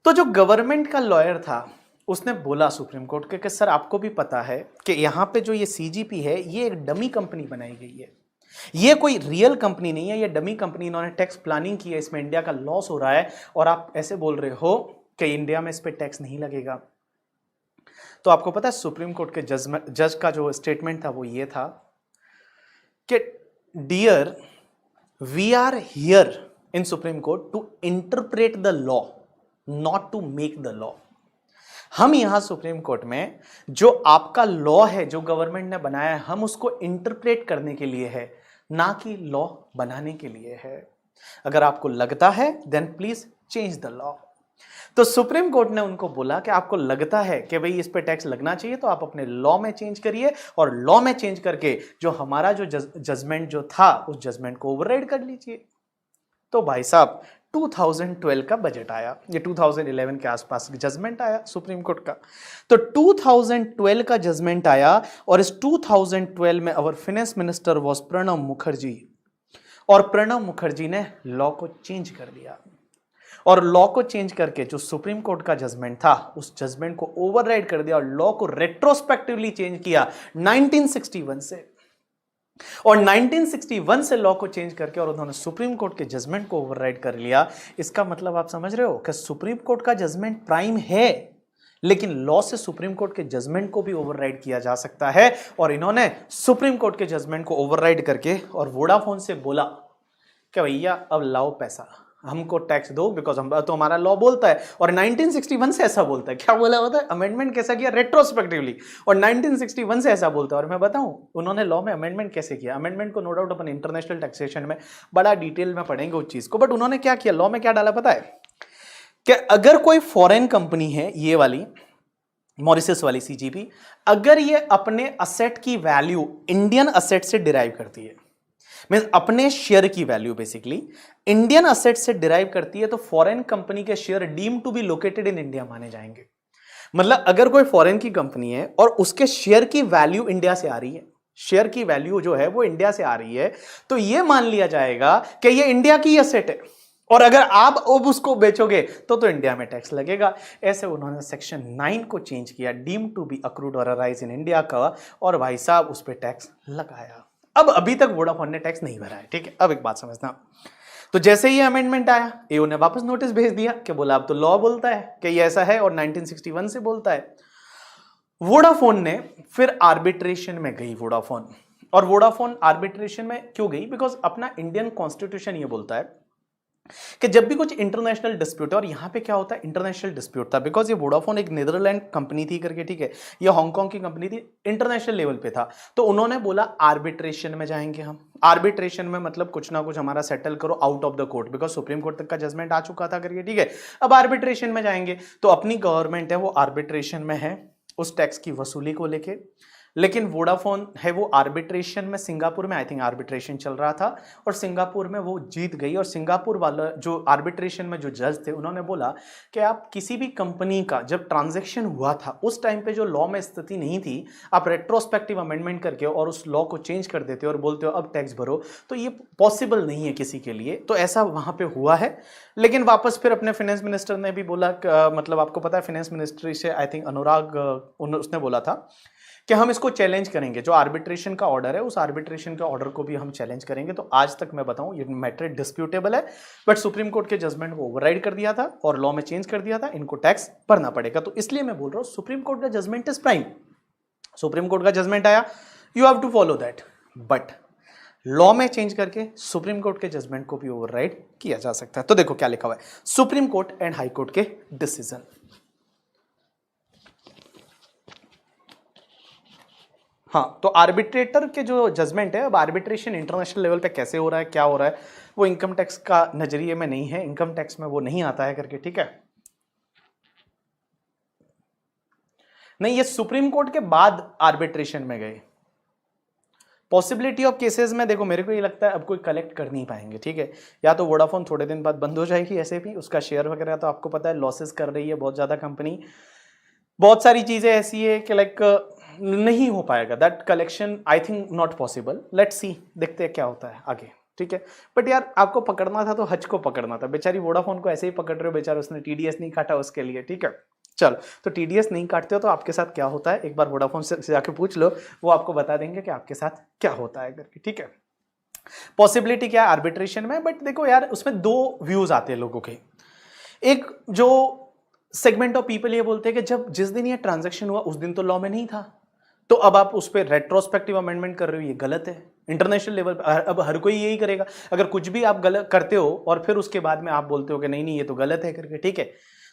A: तो जो गवर्नमेंट का लॉयर था उसने बोला सुप्रीम कोर्ट के कि सर आपको भी पता है कि यहां पे जो ये सीजीपी है ये एक डमी कंपनी बनाई गई है, ये कोई रियल कंपनी नहीं है, ये डमी कंपनी, इन्होंने टैक्स प्लानिंग की है, इसमें इंडिया का लॉस हो रहा है और आप ऐसे बोल रहे हो कि इंडिया में इस पे टैक्स नहीं लगेगा। तो आपको पता है सुप्रीम कोर्ट के जज का जो स्टेटमेंट था वो ये था कि dear, we are here in supreme court to interpret the law, not to make the law. हम यहां सुप्रीम कोर्ट में जो आपका लॉ है, जो गवर्नमेंट ने बनाया है, हम उसको इंटरप्रेट करने के लिए है, ना कि लॉ बनाने के लिए है। अगर आपको लगता है then please change the law. तो सुप्रीम कोर्ट ने उनको बोला कि आपको लगता है कि भाई इस पे टैक्स लगना चाहिए तो आप अपने लॉ में चेंज करिए, और लॉ में चेंज करके जो हमारा जो जजमेंट जो था उस जजमेंट को ओवरराइड कर लीजिए। तो भाई साहब 2012 का बजट आया, ये 2011 के आसपास जजमेंट आया सुप्रीम कोर्ट का। तो 2012 का जजमेंट आया और इस 2012 में our finance minister was Pranab Mukherjee, और प्रणब मुखर्जी ने लॉ को चेंज कर दिया। और लॉ को चेंज करके जो सुप्रीम कोर्ट का जजमेंट था उस जजमेंट को ओवरराइड कर दिया और लॉ को रेट्रोस्पेक्टिवली चेंज किया 1961 से। और 1961 से लॉ को चेंज करके और उन्होंने सुप्रीम कोर्ट के जजमेंट को ओवरराइड कर लिया। इसका मतलब आप समझ रहे हो कि सुप्रीम कोर्ट का जजमेंट प्राइम है, लेकिन लॉ से सुप्रीम कोर्ट के जजमेंट को भी ओवरराइड किया जा सकता है। और इन्होंने सुप्रीम कोर्ट के जजमेंट को ओवरराइड करके और वोडाफोन से बोला कि भैया अब लाओ पैसा, हमको टैक्स दो, बिकॉज हम तो हमारा लॉ बोलता है। और 1961 से ऐसा बोलता है, क्या बोला होता है? अमेंडमेंट कैसा किया? रेट्रोस्पेक्टिवली। और 1961 से ऐसा बोलता है। और मैं बताऊं उन्होंने लॉ में अमेंडमेंट कैसे किया। अमेंडमेंट को नो डाउट अपन इंटरनेशनल टैक्सेशन में बड़ा डिटेल में पढ़ेंगे उस चीज को, बट उन्होंने क्या किया, लॉ में क्या डाला पता है? कि अगर कोई फॉरेन कंपनी है, ये वाली मॉरिशस वाली सीजीपी, अगर ये अपने असेट की वैल्यू इंडियन असेट से डिराइव करती है, मींस अपने शेयर की वैल्यू बेसिकली इंडियन असेट से डिराइव करती है, तो फॉरेन कंपनी के share deem to be located in India माने जाएंगे। मतलब अगर कोई फॉरेन की कंपनी है और उसके शेयर की वैल्यू इंडिया से आ रही है, शेयर की वैल्यू जो है वो इंडिया से आ रही है, तो यह मान लिया जाएगा कि ये इंडिया की असेट है, और अगर आप अब उसको बेचोगे तो इंडिया में टैक्स लगेगा। ऐसे उन्होंने सेक्शन 9 को चेंज किया, डीम टू बी अक्रूड और अराइज इन इंडिया का, और भाई साहब उस पर टैक्स लगाया। अब अभी तक वोडाफोन ने टैक्स नहीं भरा है, ठीक है। अब एक बात समझना, तो जैसे ही अमेंडमेंट आया, एओ ने वापस नोटिस भेज दिया कि बोला अब तो लॉ बोलता है कि ये ऐसा है, और 1961 से बोलता है। वोडाफोन ने फिर आर्बिट्रेशन में गई वोडाफोन, और वोडाफोन आर्बिट्रेशन में क्यों गई? बिकॉज अपना इंडियन कॉन्स्टिट्यूशन ये बोलता है कि जब भी कुछ इंटरनेशनल डिस्प्यूट है, और यहां पे क्या होता है, इंटरनेशनल डिस्प्यूट था, बिकॉज ये वोडाफोन एक नीदरलैंड कंपनी थी करके, ठीक है, ये हांगकांग की कंपनी थी, इंटरनेशनल लेवल पे था, तो उन्होंने बोला आर्बिट्रेशन में जाएंगे हम। आर्बिट्रेशन में मतलब कुछ ना कुछ हमारा सेटल करो out of the court, because supreme court तक का जजमेंट आ चुका था करके, ठीक है। अब आर्बिट्रेशन में जाएंगे, तो अपनी गवर्नमेंट है वो आर्बिट्रेशन में है उस टैक्स की वसूली को लेके, लेकिन वोडाफोन है वो आर्बिट्रेशन में, सिंगापुर में आई थिंक आर्बिट्रेशन चल रहा था, और सिंगापुर में वो जीत गई, और सिंगापुर वाला जो आर्बिट्रेशन में जो जज थे उन्होंने बोला कि आप किसी भी कंपनी का जब ट्रांजैक्शन हुआ था उस टाइम पे जो लॉ में स्थिति नहीं थी, आप रेट्रोस्पेक्टिव अमेंडमेंट करके और उस लॉ को चेंज कर देते हो और बोलते हो अब टैक्स भरो, तो ये पॉसिबल नहीं है किसी के लिए। तो ऐसा वहां पे हुआ है, लेकिन वापस फिर अपने फाइनेंस मिनिस्टर ने भी बोला, मतलब आपको पता है फाइनेंस मिनिस्ट्री से आई थिंक अनुराग, उसने बोला था कि हम इसको चैलेंज करेंगे, जो आर्बिट्रेशन का ऑर्डर है उस आर्बिट्रेशन के ऑर्डर को भी हम चैलेंज करेंगे। तो आज तक मैं बताऊं ये मैटर डिस्प्यूटेबल है, बट सुप्रीम कोर्ट के जजमेंट को ओवरराइड कर दिया था और लॉ में चेंज कर दिया था, इनको टैक्स भरना पड़ेगा। तो इसलिए मैं बोल रहा हूं सुप्रीम कोर्ट का judgment is prime, supreme court का जजमेंट आया, you have to follow that, but law में चेंज करके सुप्रीम कोर्ट के जजमेंट को भी ओवरराइड किया जा सकता है। तो देखो क्या लिखा हुआ है, supreme court and high court के डिसीजन। हाँ, तो आर्बिट्रेटर के जो जजमेंट है, अब आर्बिट्रेशन इंटरनेशनल लेवल पे कैसे हो रहा है, क्या हो रहा है, वो इनकम टैक्स का नजरिए में नहीं है, इनकम टैक्स में वो नहीं आता है करके, ठीक है। नहीं, ये सुप्रीम कोर्ट के बाद आर्बिट्रेशन में गए। पॉसिबिलिटी ऑफ केसेस में देखो मेरे को ये लगता है अब कोई कलेक्ट कर नहीं पाएंगे, ठीक है, या तो वोडाफोन थोड़े दिन बाद बंद हो जाएगी, ऐसे भी उसका शेयर वगैरह तो आपको पता है लॉसेस कर रही है बहुत ज्यादा कंपनी, बहुत सारी चीजें ऐसी है कि लाइक नहीं हो पाएगा that collection, I think not possible, let's see, देखते हैं क्या होता है आगे, ठीक है। बट यार आपको पकड़ना था तो हज को पकड़ना था, बेचारी वोडाफोन को ऐसे ही पकड़ रहे हो, बेचारा उसने टीडीएस नहीं काटा उसके लिए, ठीक है। चलो, तो टीडीएस नहीं काटते हो तो आपके साथ क्या होता है, एक बार वोडाफोन से जाके पूछ लो, वो आपको बता देंगे कि आपके साथ क्या होता है करके, ठीक है। पॉसिबिलिटी क्या है आर्बिट्रेशन में, बट देखो यार उसमें दो व्यूज आते हैं लोगों के। एक जो सेगमेंट ऑफ पीपल ये बोलते हैं कि जब जिस दिन ये ट्रांजैक्शन हुआ उस दिन तो लॉ में नहीं था, तो अब आप उस पर रेट्रोस्पेक्टिव अमेंडमेंट कर रहे हो, ये गलत है। इंटरनेशनल लेवल पर अब हर कोई यही करेगा, अगर कुछ भी आप गलत करते हो और फिर उसके बाद में आप बोलते हो कि नहीं नहीं ये तो गलत है करके, ठीक है,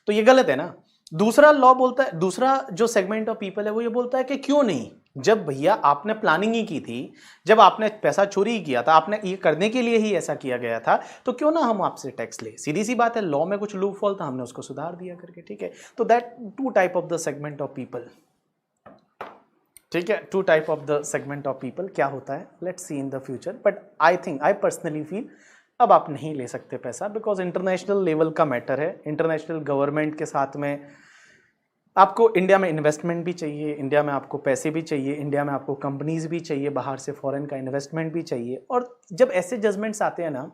A: तो ये गलत है ना। दूसरा लॉ बोलता है, दूसरा जो सेगमेंट ऑफ पीपल है वो ये बोलता है कि क्यों नहीं, जब भैया आपने प्लानिंग ही की थी, जब आपने पैसा चोरी किया था, आपने ये करने के लिए ही ऐसा किया गया था, तो क्यों ना हम आपसे टैक्स ले। सीधी सी बात है, लॉ में कुछ लूप होल था, हमने उसको सुधार दिया करके, ठीक है। तो that two type of the segment of people, ठीक है, two type of the segment of people क्या होता है, let's see in the future. But I think, I personally feel अब आप नहीं ले सकते पैसा, बिकॉज इंटरनेशनल लेवल का मैटर है, इंटरनेशनल गवर्नमेंट के साथ में आपको इंडिया में इन्वेस्टमेंट भी चाहिए, इंडिया में आपको पैसे भी चाहिए, इंडिया में आपको कंपनीज भी चाहिए, बाहर से फॉरेन का इन्वेस्टमेंट भी चाहिए। और जब ऐसे जजमेंट्स आते हैं ना,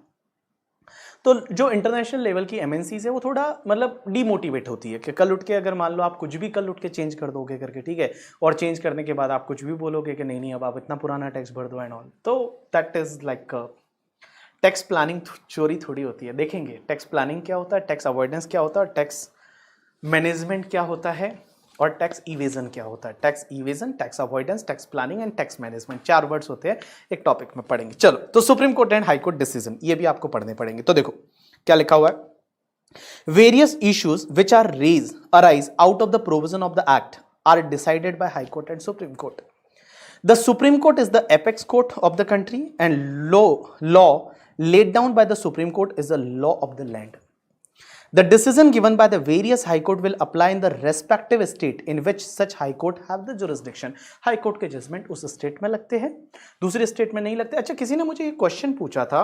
A: तो जो इंटरनेशनल लेवल की एमएनसीज है वो थोड़ा मतलब डीमोटिवेट होती है कि कल उठ के अगर मान लो आप कुछ भी कल उठ के चेंज कर दोगे करके, ठीक है, और चेंज करने के बाद आप कुछ भी बोलोगे कि नहीं नहीं अब आप इतना पुराना टैक्स भर दो एंड ऑल, तो that is like tax planning चोरी थोड़ी होती है। देखेंगे टैक्स प्लानिंग क्या होता है, टैक्स अवॉइडेंस क्या होता है, टैक्स मैनेजमेंट क्या होता है, और टैक्स इवेजन क्या होता है। Tax evasion, tax avoidance, tax planning and tax management, 4 words होते हैं, एक टॉपिक में पढ़ेंगे। चलो, तो supreme court and high court decision ये भी आपको पढ़ने पड़ेंगे। तो देखो क्या लिखा हुआ है, various issues which are arise out of the provision of the act are decided by high court and supreme court. The supreme court is the apex court of the country and law laid down by the Supreme Court is the law of the land. The decision given by the various high court will apply in the respective state in which such high court have the jurisdiction. High court के judgement उस state में लगते हैं, दूसरे state में नहीं लगते. अच्छा, किसी ने मुझे ये क्वेश्चन पूछा था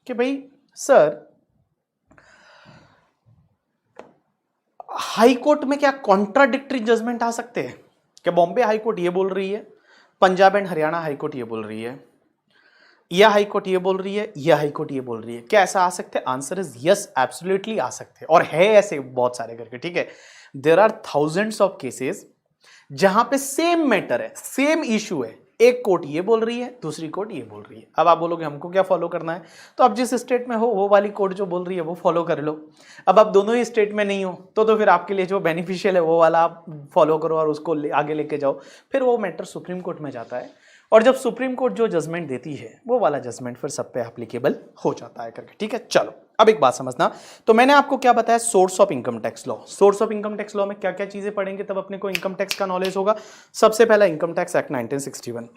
A: कि भाई सर हाई कोर्ट में क्या कॉन्ट्राडिक्टरी जजमेंट आ सकते हैं? कि बॉम्बे हाई कोर्ट ये बोल रही है, Punjab and Haryana high court ये बोल रही है, यह हाई कोर्ट ये बोल रही है, यह हाई कोर्ट ये बोल रही है. क्या ऐसा आ सकते हैं? आंसर इज यस, एब्सोल्युटली आ सकते हैं, और है ऐसे बहुत सारे करके. ठीक है, there are thousands of cases जहां पे सेम मैटर है, सेम इशू है, एक कोर्ट ये बोल रही है, दूसरी कोर्ट ये बोल रही है. अब आप बोलोगे हमको क्या फॉलो करना है? तो आप जिस स्टेट में हो वो वाली कोर्ट जो बोल रही है वो फॉलो कर लो. अब आप दोनों ही स्टेट में नहीं हो तो फिर आपके लिए जो बेनिफिशियल है वो वाला आप फॉलो करो और उसको आगे लेके जाओ. फिर वो मैटर सुप्रीम कोर्ट में जाता है, और जब सुप्रीम कोर्ट जो जजमेंट देती है वो वाला जजमेंट फिर सब पे एप्लीकेबल हो जाता है करके. ठीक है, चलो अब एक बात समझना. तो मैंने आपको क्या बताया? Source of income tax law. Source of income tax law में क्या क्या चीजें पढ़ेंगे तब अपने को इनकम टैक्स का नॉलेज होगा. सबसे पहला इनकम टैक्स एक्ट 1961,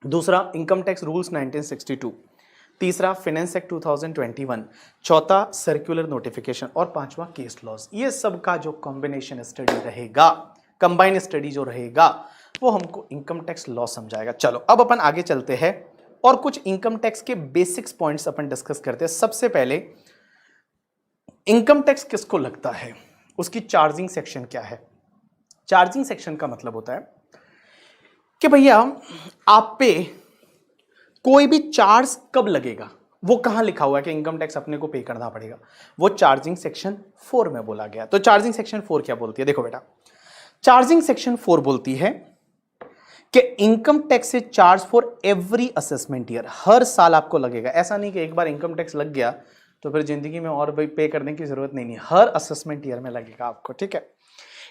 A: दूसरा इनकम टैक्स रूल्स 1962, तीसरा फाइनेंस एक्ट 2021, चौथा सर्कुलर नोटिफिकेशन, और पांचवा केस लॉज. ये सब का जो कॉम्बिनेशन स्टडी रहेगा, कंबाइन स्टडी जो रहेगा, वो हमको इनकम टैक्स लॉ समझाएगा. चलो अब अपन आगे चलते हैं और कुछ इनकम टैक्स के बेसिक्स पॉइंट्स अपन डिस्कस करते हैं. सबसे पहले इनकम टैक्स किसको लगता है, उसकी चार्जिंग सेक्शन क्या है. चार्जिंग सेक्शन का मतलब होता है कि भैया आप पे कोई भी चार्ज कब लगेगा, वो कहां लिखा हुआ है कि इनकम टैक्स अपने को पे करना पड़ेगा, वो चार्जिंग सेक्शन 4 में बोला गया. तो चार्जिंग सेक्शन 4 क्या बोलती है? देखो बेटा, चार्जिंग सेक्शन 4 बोलती है कि income tax is charge for every assessment year. हर साल आपको लगेगा. ऐसा नहीं कि एक बार इनकम टैक्स लग गया तो फिर जिंदगी में और भी पे करने की जरूरत नहीं. हर असेसमेंट ईयर में लगेगा आपको. ठीक है,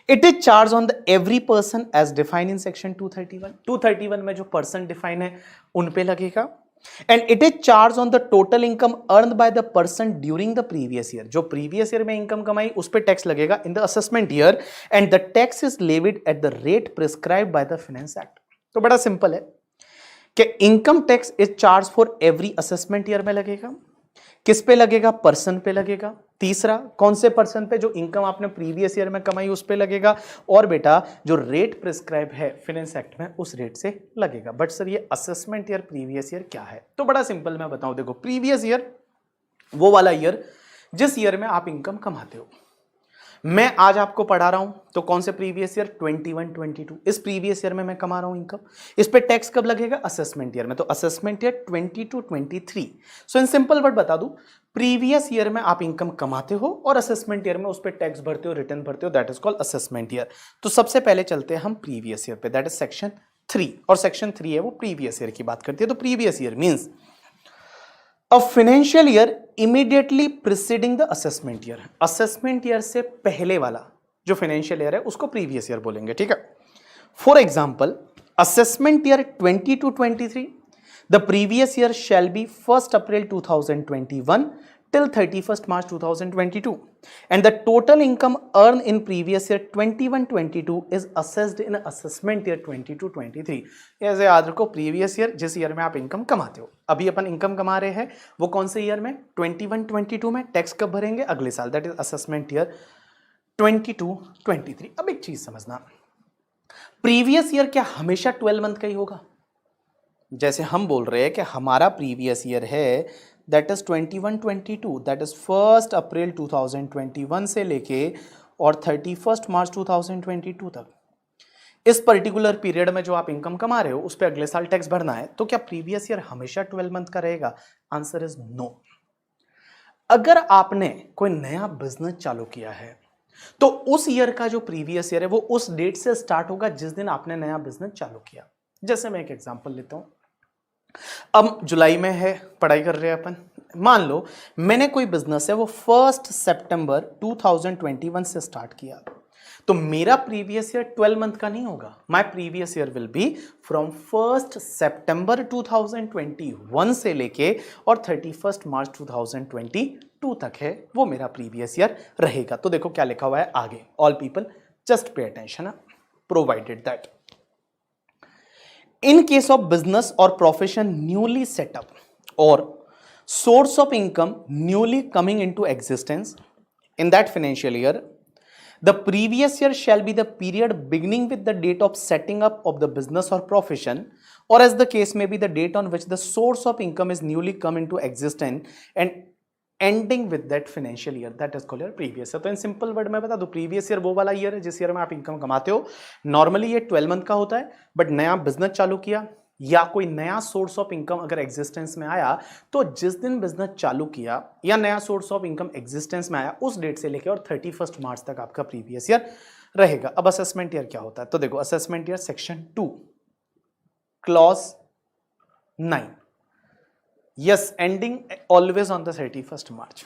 A: it is charge on the every person as define in section 231. 231 में जो पर्सन डिफाइन है उन पे लगेगा. And it is charge on the total income earn by the person during the previous year. जो प्रीवियस ईयर में income कमाई उस पर टैक्स लगेगा in the assessment year, and the tax is levied at the rate prescribed by the finance act. तो बड़ा simple है कि income tax is charge for every assessment year में लगेगा. किस पे लगेगा? पर्सन पे लगेगा. तीसरा, कौन से पर्सन पे? जो इनकम आपने प्रीवियस ईयर में कमाई उस पे लगेगा. और बेटा जो रेट प्रिस्क्राइब है फाइनेंस एक्ट में उस रेट से लगेगा. बट सर ये असेसमेंट ईयर प्रीवियस ईयर क्या है? तो बड़ा सिंपल मैं बताऊं. देखो, प्रीवियस ईयर वो वाला ईयर जिस ईयर में आप इनकम कमाते हो. मैं आज आपको पढ़ा रहा हूं तो कौन से प्रीवियस ईयर? 21-22. इस प्रीवियस ईयर में मैं कमा रहा हूं इनकम. इस पे टैक्स कब लगेगा? असेसमेंट ईयर में. तो assessment year 22-23. So in simple word बता दूं, प्रीवियस ईयर में आप इनकम कमाते हो और असेसमेंट ईयर में उस पे टैक्स भरते हो, रिटर्न भरते हो. That is called assessment year. तो सबसे पहले चलते हैं हम प्रीवियस ईयर पे, दैट इज सेक्शन 3. और सेक्शन 3 है वो प्रीवियस ईयर की बात करती है. तो previous year means a financial year immediately preceding the assessment year. Assessment year से पहले वाला जो फाइनेंशियल ईयर है उसको प्रीवियस ईयर बोलेंगे. ठीक है, for example assessment year 22-23, the previous year shall be 1 April 2021 till 31st March 2022, and the total income earned in previous year 21-22 is assessed in assessment year 22-23. ऐसे याद रखो, प्रीवियस ईयर जिस year में आप income कमाते हो. अभी अपन इनकम कमा रहे हैं वो कौन से ईयर में? 21-22 में. टैक्स कब भरेंगे? अगले साल. That is assessment year 22-23. अब एक चीज समझना, प्रीवियस ईयर क्या हमेशा 12 मंथ का ही होगा? जैसे हम बोल रहे हैं कि हमारा प्रीवियस ईयर है दैट इज 21-22, दैट इज 1 अप्रैल 2021 से लेके और 31 मार्च 2022 तक. इस पर्टिकुलर पीरियड में जो आप इनकम कमा रहे हो उस पर अगले साल टैक्स भरना है. तो क्या प्रीवियस ईयर हमेशा 12 मंथ का रहेगा? Answer is no. अगर आपने कोई नया बिजनेस चालू किया है तो उस ईयर का जो प्रीवियस ईयर है वो उस डेट से स्टार्ट होगा जिस दिन आपने नया बिजनेस चालू किया. जैसे मैं एक एग्जांपल लेता हूं. अब जुलाई में है, पढ़ाई कर रहे हैं अपन. मान लो मैंने कोई बिजनेस है वो 1 सितंबर 2021 से स्टार्ट किया, तो मेरा प्रीवियस ईयर 12 मंथ का नहीं होगा. My previous year will be from 1 सितंबर 2021 से लेके और 31 मार्च 2022 तक है वो मेरा प्रीवियस ईयर रहेगा. तो देखो क्या लिखा हुआ है आगे, all people just pay attention. Provided that in case of business or profession newly set up or source of income newly coming into existence, in that financial year, the previous year shall be the period beginning with the date of setting up of the business or profession, or as the case may be the date on which the source of income is newly come into existence and ending with that financial year, that is called your previous year. तो in simple word में बता दो, previous year वो वाला year है जिस year में आप इनकम कमाते हो. नॉर्मली ये 12 मंथ का होता है, बट नया बिजनेस चालू किया या कोई नया सोर्स ऑफ इनकम अगर एग्जिस्टेंस में आया, तो जिस दिन बिजनेस चालू किया या नया सोर्स ऑफ इनकम एग्जिस्टेंस में आया उस डेट से लेकर और 31 मार्च तक आपका प्रीवियस ईयर रहेगा. अब असेसमेंट ईयर क्या होता है, तो देखो assessment year section 2 clause 9, yes ending always on the 31 मार्च.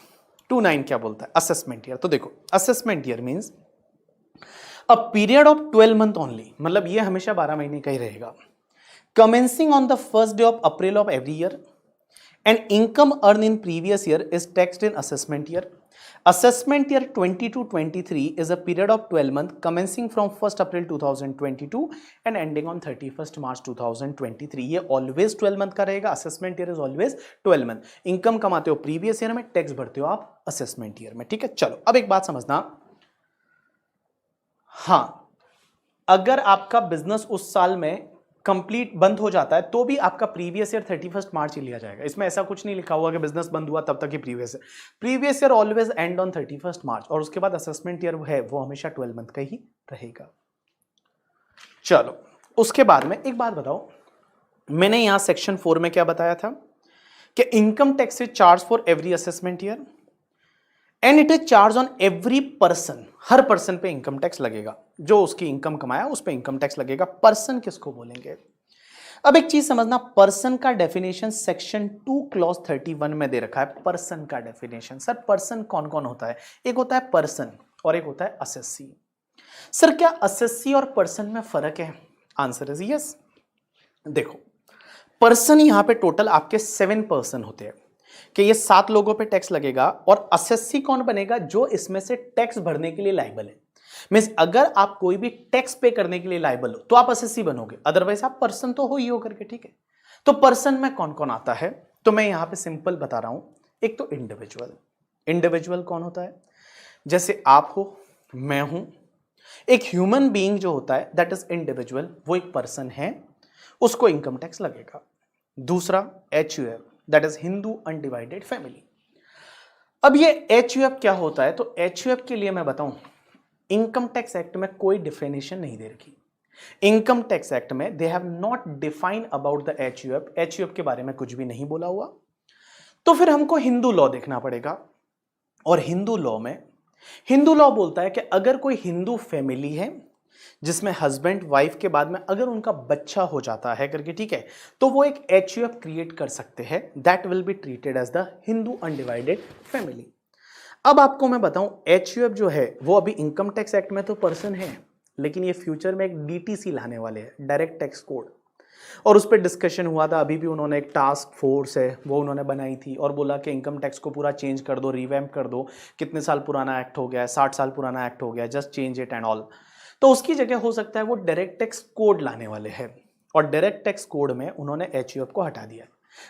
A: 2(9) क्या बोलता है असेसमेंट ईयर. तो देखो assessment year means a period of 12 month only, मतलब ये हमेशा 12 महीने का ही रहेगा. Commencing on the first day of April of every year, and income earned in previous year is taxed in assessment year. Assessment year 22-23 is a period of 12 months commencing from 1st April 2022 and ending on 31st March 2023. ये always 12 month का रहेगा. Assessment year is always 12 month. Income कमाते हो previous year में, tax भरते हो आप assessment year में. ठीक है, चलो अब एक बात समझना. हाँ, अगर आपका बिजनेस उस साल में कंप्लीट बंद हो जाता है तो भी आपका प्रीवियस ईयर 31 मार्च ही लिया जाएगा. इसमें ऐसा कुछ नहीं लिखा हुआ कि बिजनेस बंद हुआ तब तक ही previous year always end on 31 March. और उसके बाद असेसमेंट ईयर है वो हमेशा 12 मंथ का ही रहेगा. चलो उसके बाद में एक बात बताओ, मैंने यहां सेक्शन 4 में क्या बताया था कि income tax is charge for every assessment year and it is charge on every person. Her person पे इनकम टैक्स लगेगा, जो उसकी इनकम कमाया उस पे इनकम टैक्स लगेगा. पर्सन किसको बोलेंगे? अब एक चीज समझना, पर्सन का डेफिनेशन सेक्शन 2 क्लॉज 31 में दे रखा है. पर्सन का डेफिनेशन, सर पर्सन कौन कौन होता है? एक होता है पर्सन और एक होता है असेसी. सर क्या असेसी और पर्सन में फर्क है? Answer is yes. देखो पर्सन यहां पे टोटल आपके 7 पर्सन होते हैं कि ये 7 लोगों पे टैक्स लगेगा. और असेसी कौन बनेगा? जो इसमें से टैक्स भरने के लिए लायबल है. मींस अगर आप कोई भी टैक्स पे करने के लिए लायबल हो तो आप असेसी बनोगे, अदरवाइज आप पर्सन तो हो ही हो करके. ठीक है, तो पर्सन में कौन कौन आता है तो मैं यहां पे सिंपल बता रहा हूं. एक तो इंडिविजुअल. इंडिविजुअल कौन होता है? जैसे आप हो, मैं हूं. एक ह्यूमन बीइंग जो होता है दैट इज इंडिविजुअल, वो एक पर्सन है, उसको इनकम टैक्स लगेगा. दूसरा HUF, that is Hindu undivided family. अब ये HUF क्या होता है? तो HUF के लिए मैं बताऊं, इनकम टैक्स एक्ट में कोई डिफिनेशन नहीं दे रखी. इनकम टैक्स एक्ट में they have not define about the HUF. HUF के बारे में कुछ भी नहीं बोला हुआ. तो फिर हमको हिंदू लॉ देखना पड़ेगा. और हिंदू लॉ में हिंदू लॉ बोलता है कि अगर कोई हिंदू फैमिली है जिसमें हस्बैंड वाइफ के बाद में अगर उनका बच्चा हो जाता है करके, ठीक है, तो वो एक HUF क्रिएट कर सकते हैं. That will be treated as the Hindu undivided family. अब आपको मैं बताऊं, HUF जो है वो अभी इनकम टैक्स एक्ट में तो पर्सन है, लेकिन ये फ्यूचर में एक DTC लाने वाले हैं, डायरेक्ट टैक्स कोड. और उस पर डिस्कशन हुआ था. अभी भी उन्होंने एक टास्क फोर्स है वो उन्होंने बनाई थी और बोला कि इनकम टैक्स को पूरा चेंज कर दो, रिवैम्प कर दो. कितने साल पुराना एक्ट हो गया है? 60 साल पुराना एक्ट हो गया, just change it and all. तो उसकी जगह हो सकता है वो डायरेक्ट टैक्स कोड लाने वाले हैं. और डायरेक्ट टैक्स कोड में उन्होंने HUF को हटा दिया.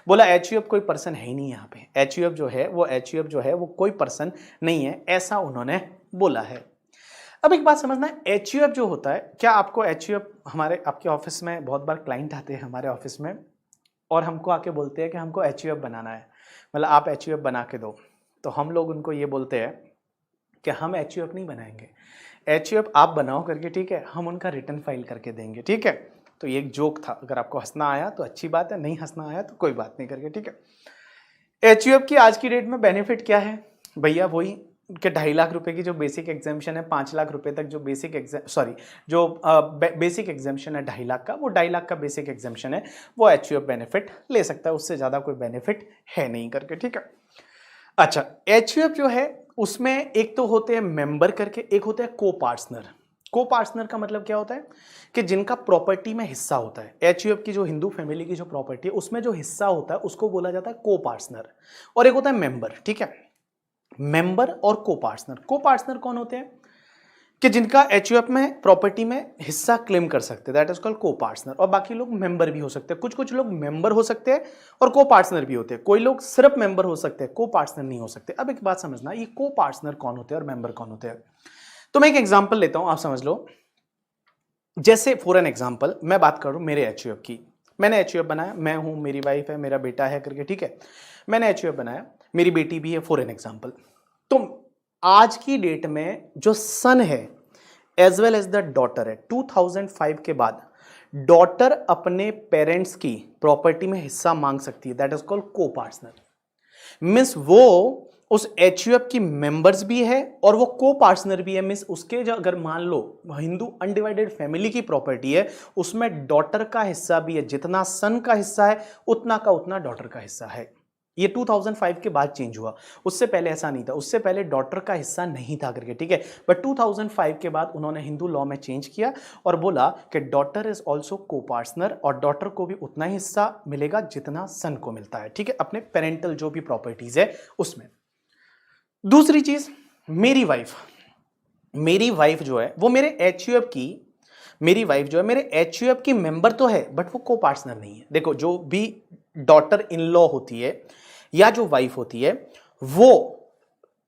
A: बोला HUF कोई पर्सन है ही नहीं यहाँ पे. HUF जो है वो कोई पर्सन नहीं है, ऐसा उन्होंने बोला है. अब एक बात समझना, HUF जो होता है, क्या आपको HUF, हमारे आपके ऑफिस में बहुत बार क्लाइंट आते हैं हमारे ऑफिस में और हमको आके बोलते हैं कि हमको HUF बनाना है, मतलब आप HUF बना के दो. तो हम लोग उनको ये बोलते हैं कि हम HUF नहीं बनाएंगे, HUF आप बनाओ करके, ठीक है, हम उनका रिटर्न फाइल करके देंगे. ठीक है, तो ये एक जोक था. अगर आपको हंसना आया तो अच्छी बात है, नहीं हंसना आया तो कोई बात नहीं करके. ठीक है, HUF की आज की डेट में बेनिफिट क्या है भैया? वही कि 2.5 लाख रुपए की जो बेसिक एग्जामेशन है, 5 लाख रुपए तक जो बेसिक बेसिक एग्जामेशन है 2.5 लाख का, वो 2.5 लाख का बेसिक एग्जामेशन है, वो HUF बेनिफिट ले सकता है. उससे ज्यादा कोई बेनिफिट है नहीं करके. ठीक है, अच्छा HUF जो है उसमें एक तो होते हैं मेंबर करके, एक होते हैं को पार्टनर. को पार्टनर का मतलब क्या होता है कि जिनका प्रॉपर्टी में हिस्सा होता है. HUF की जो हिंदू फैमिली की जो प्रॉपर्टी है उसमें जो हिस्सा होता है उसको बोला जाता है को पार्टनर. और एक होता है मेंबर. ठीक है, मेंबर और को पार्टनर. को पार्टनर कौन होते हैं कि जिनका एचयूएफ में प्रॉपर्टी में हिस्सा क्लेम कर सकते हैं, दैट इज कॉल्ड को पार्टनर। और बाकी लोग मेंबर भी हो सकते हैं, कुछ कुछ लोग मेंबर हो सकते हैं और को पार्टनर भी होते हैं, कोई लोग सिर्फ मेंबर हो सकते हैं, को पार्टनर नहीं हो सकते। अब एक बात समझना, ये को पार्टनर कौन होते हैं और मेंबर कौन होते हैं। तो मैं एक एग्जांपल लेता हूं, आप समझ लो। जैसे फॉर एन एग्जांपल मैं बात करूं मेरे एचयूएफ की, मैंने एचयूएफ बनाया, मैं हूं, मेरी वाइफ है, मेरा बेटा है करके, ठीक है, मैंने एचयूएफ बनाया, मेरी बेटी भी है, फॉर एन एग्जांपल। तो आज की डेट में जो सन है as well as the daughter है, 2005 के बाद डॉटर अपने पेरेंट्स की प्रॉपर्टी में हिस्सा मांग सकती है, दैट इज कॉल्ड को पार्टनर। मीन्स वो उस एचयूएफ की मेंबर्स भी है और वो को पार्टनर भी है। मीन्स उसके जो अगर मान लो हिंदू अनडिवाइडेड फैमिली की प्रॉपर्टी है, उसमें डॉटर का हिस्सा भी है, जितना सन का हिस्सा है उतना का उतना डॉटर का हिस्सा है। ये 2005 के बाद चेंज हुआ, उससे पहले ऐसा नहीं था, उससे पहले डॉटर का हिस्सा नहीं था करके, ठीक है। बट 2005 के बाद उन्होंने हिंदू लॉ में चेंज किया और बोला कि डॉटर इज ऑल्सो को पार्टनर और डॉटर को भी उतना ही हिस्सा मिलेगा जितना सन को मिलता है, ठीक है, अपने पेरेंटल जो भी प्रॉपर्टीज है उसमें। दूसरी चीज, मेरी वाइफ जो है वो मेरे एचयूएफ की, मेरी वाइफ जो है मेरे एचयूएफ की मेंबर तो है बट वो को पार्टनर नहीं है। देखो, जो भी डॉटर इन लॉ होती है या जो वाइफ होती है वो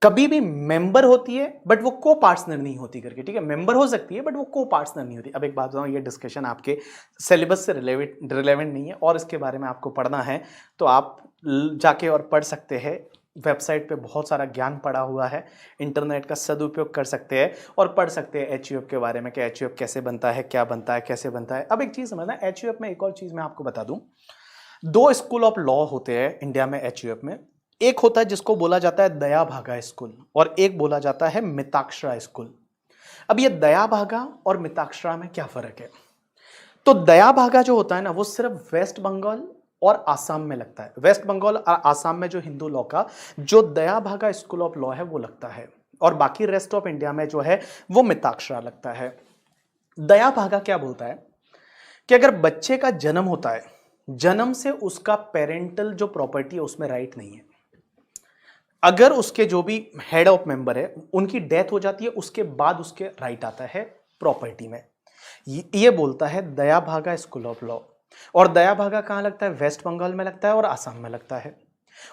A: कभी भी मेंबर होती है बट वो को पार्टनर नहीं होती करके, ठीक है। मेंबर हो सकती है बट वो को पार्टनर नहीं होती। अब एक बात बताऊं, ये डिस्कशन आपके सिलेबस से रिलेवेंट नहीं है और इसके बारे में आपको पढ़ना है तो आप जाके और पढ़ सकते हैं। वेबसाइट पे बहुत सारा ज्ञान पड़ा हुआ है, इंटरनेट का सदुपयोग कर सकते हैं और पढ़ सकते हैं एचयूएफ के बारे में कि एचयूएफ कैसे बनता है, क्या बनता है, कैसे बनता है। अब एक चीज समझना, एचयूएफ में एक और चीज मैं आपको बता दूं, दो स्कूल ऑफ लॉ होते हैं इंडिया में एचयूएफ में। एक होता है जिसको बोला जाता है दया भागा स्कूल और एक बोला जाता है मिताक्षरा स्कूल। अब ये दया भागा और मिताक्षरा में क्या फर्क है? तो दया भागा जो होता है ना वो सिर्फ वेस्ट बंगाल और आसाम में लगता है। वेस्ट बंगाल और आसाम में जो हिंदू लॉ का जो दया भागा स्कूल ऑफ लॉ है वो लगता है और बाकी रेस्ट ऑफ इंडिया में जो है वो मिताक्षरा लगता है। दया भागा क्या बोलता है कि अगर बच्चे का जन्म होता है, जन्म से उसका पेरेंटल जो प्रॉपर्टी है उसमें राइट नहीं है। अगर उसके जो भी हेड ऑफ मेंबर है उनकी डेथ हो जाती है उसके बाद उसके राइट आता है प्रॉपर्टी में। ये बोलता है दया भागा स्कूल ऑफ लॉ। और दया भागा कहां लगता है? वेस्ट बंगाल में लगता है और आसाम में लगता है।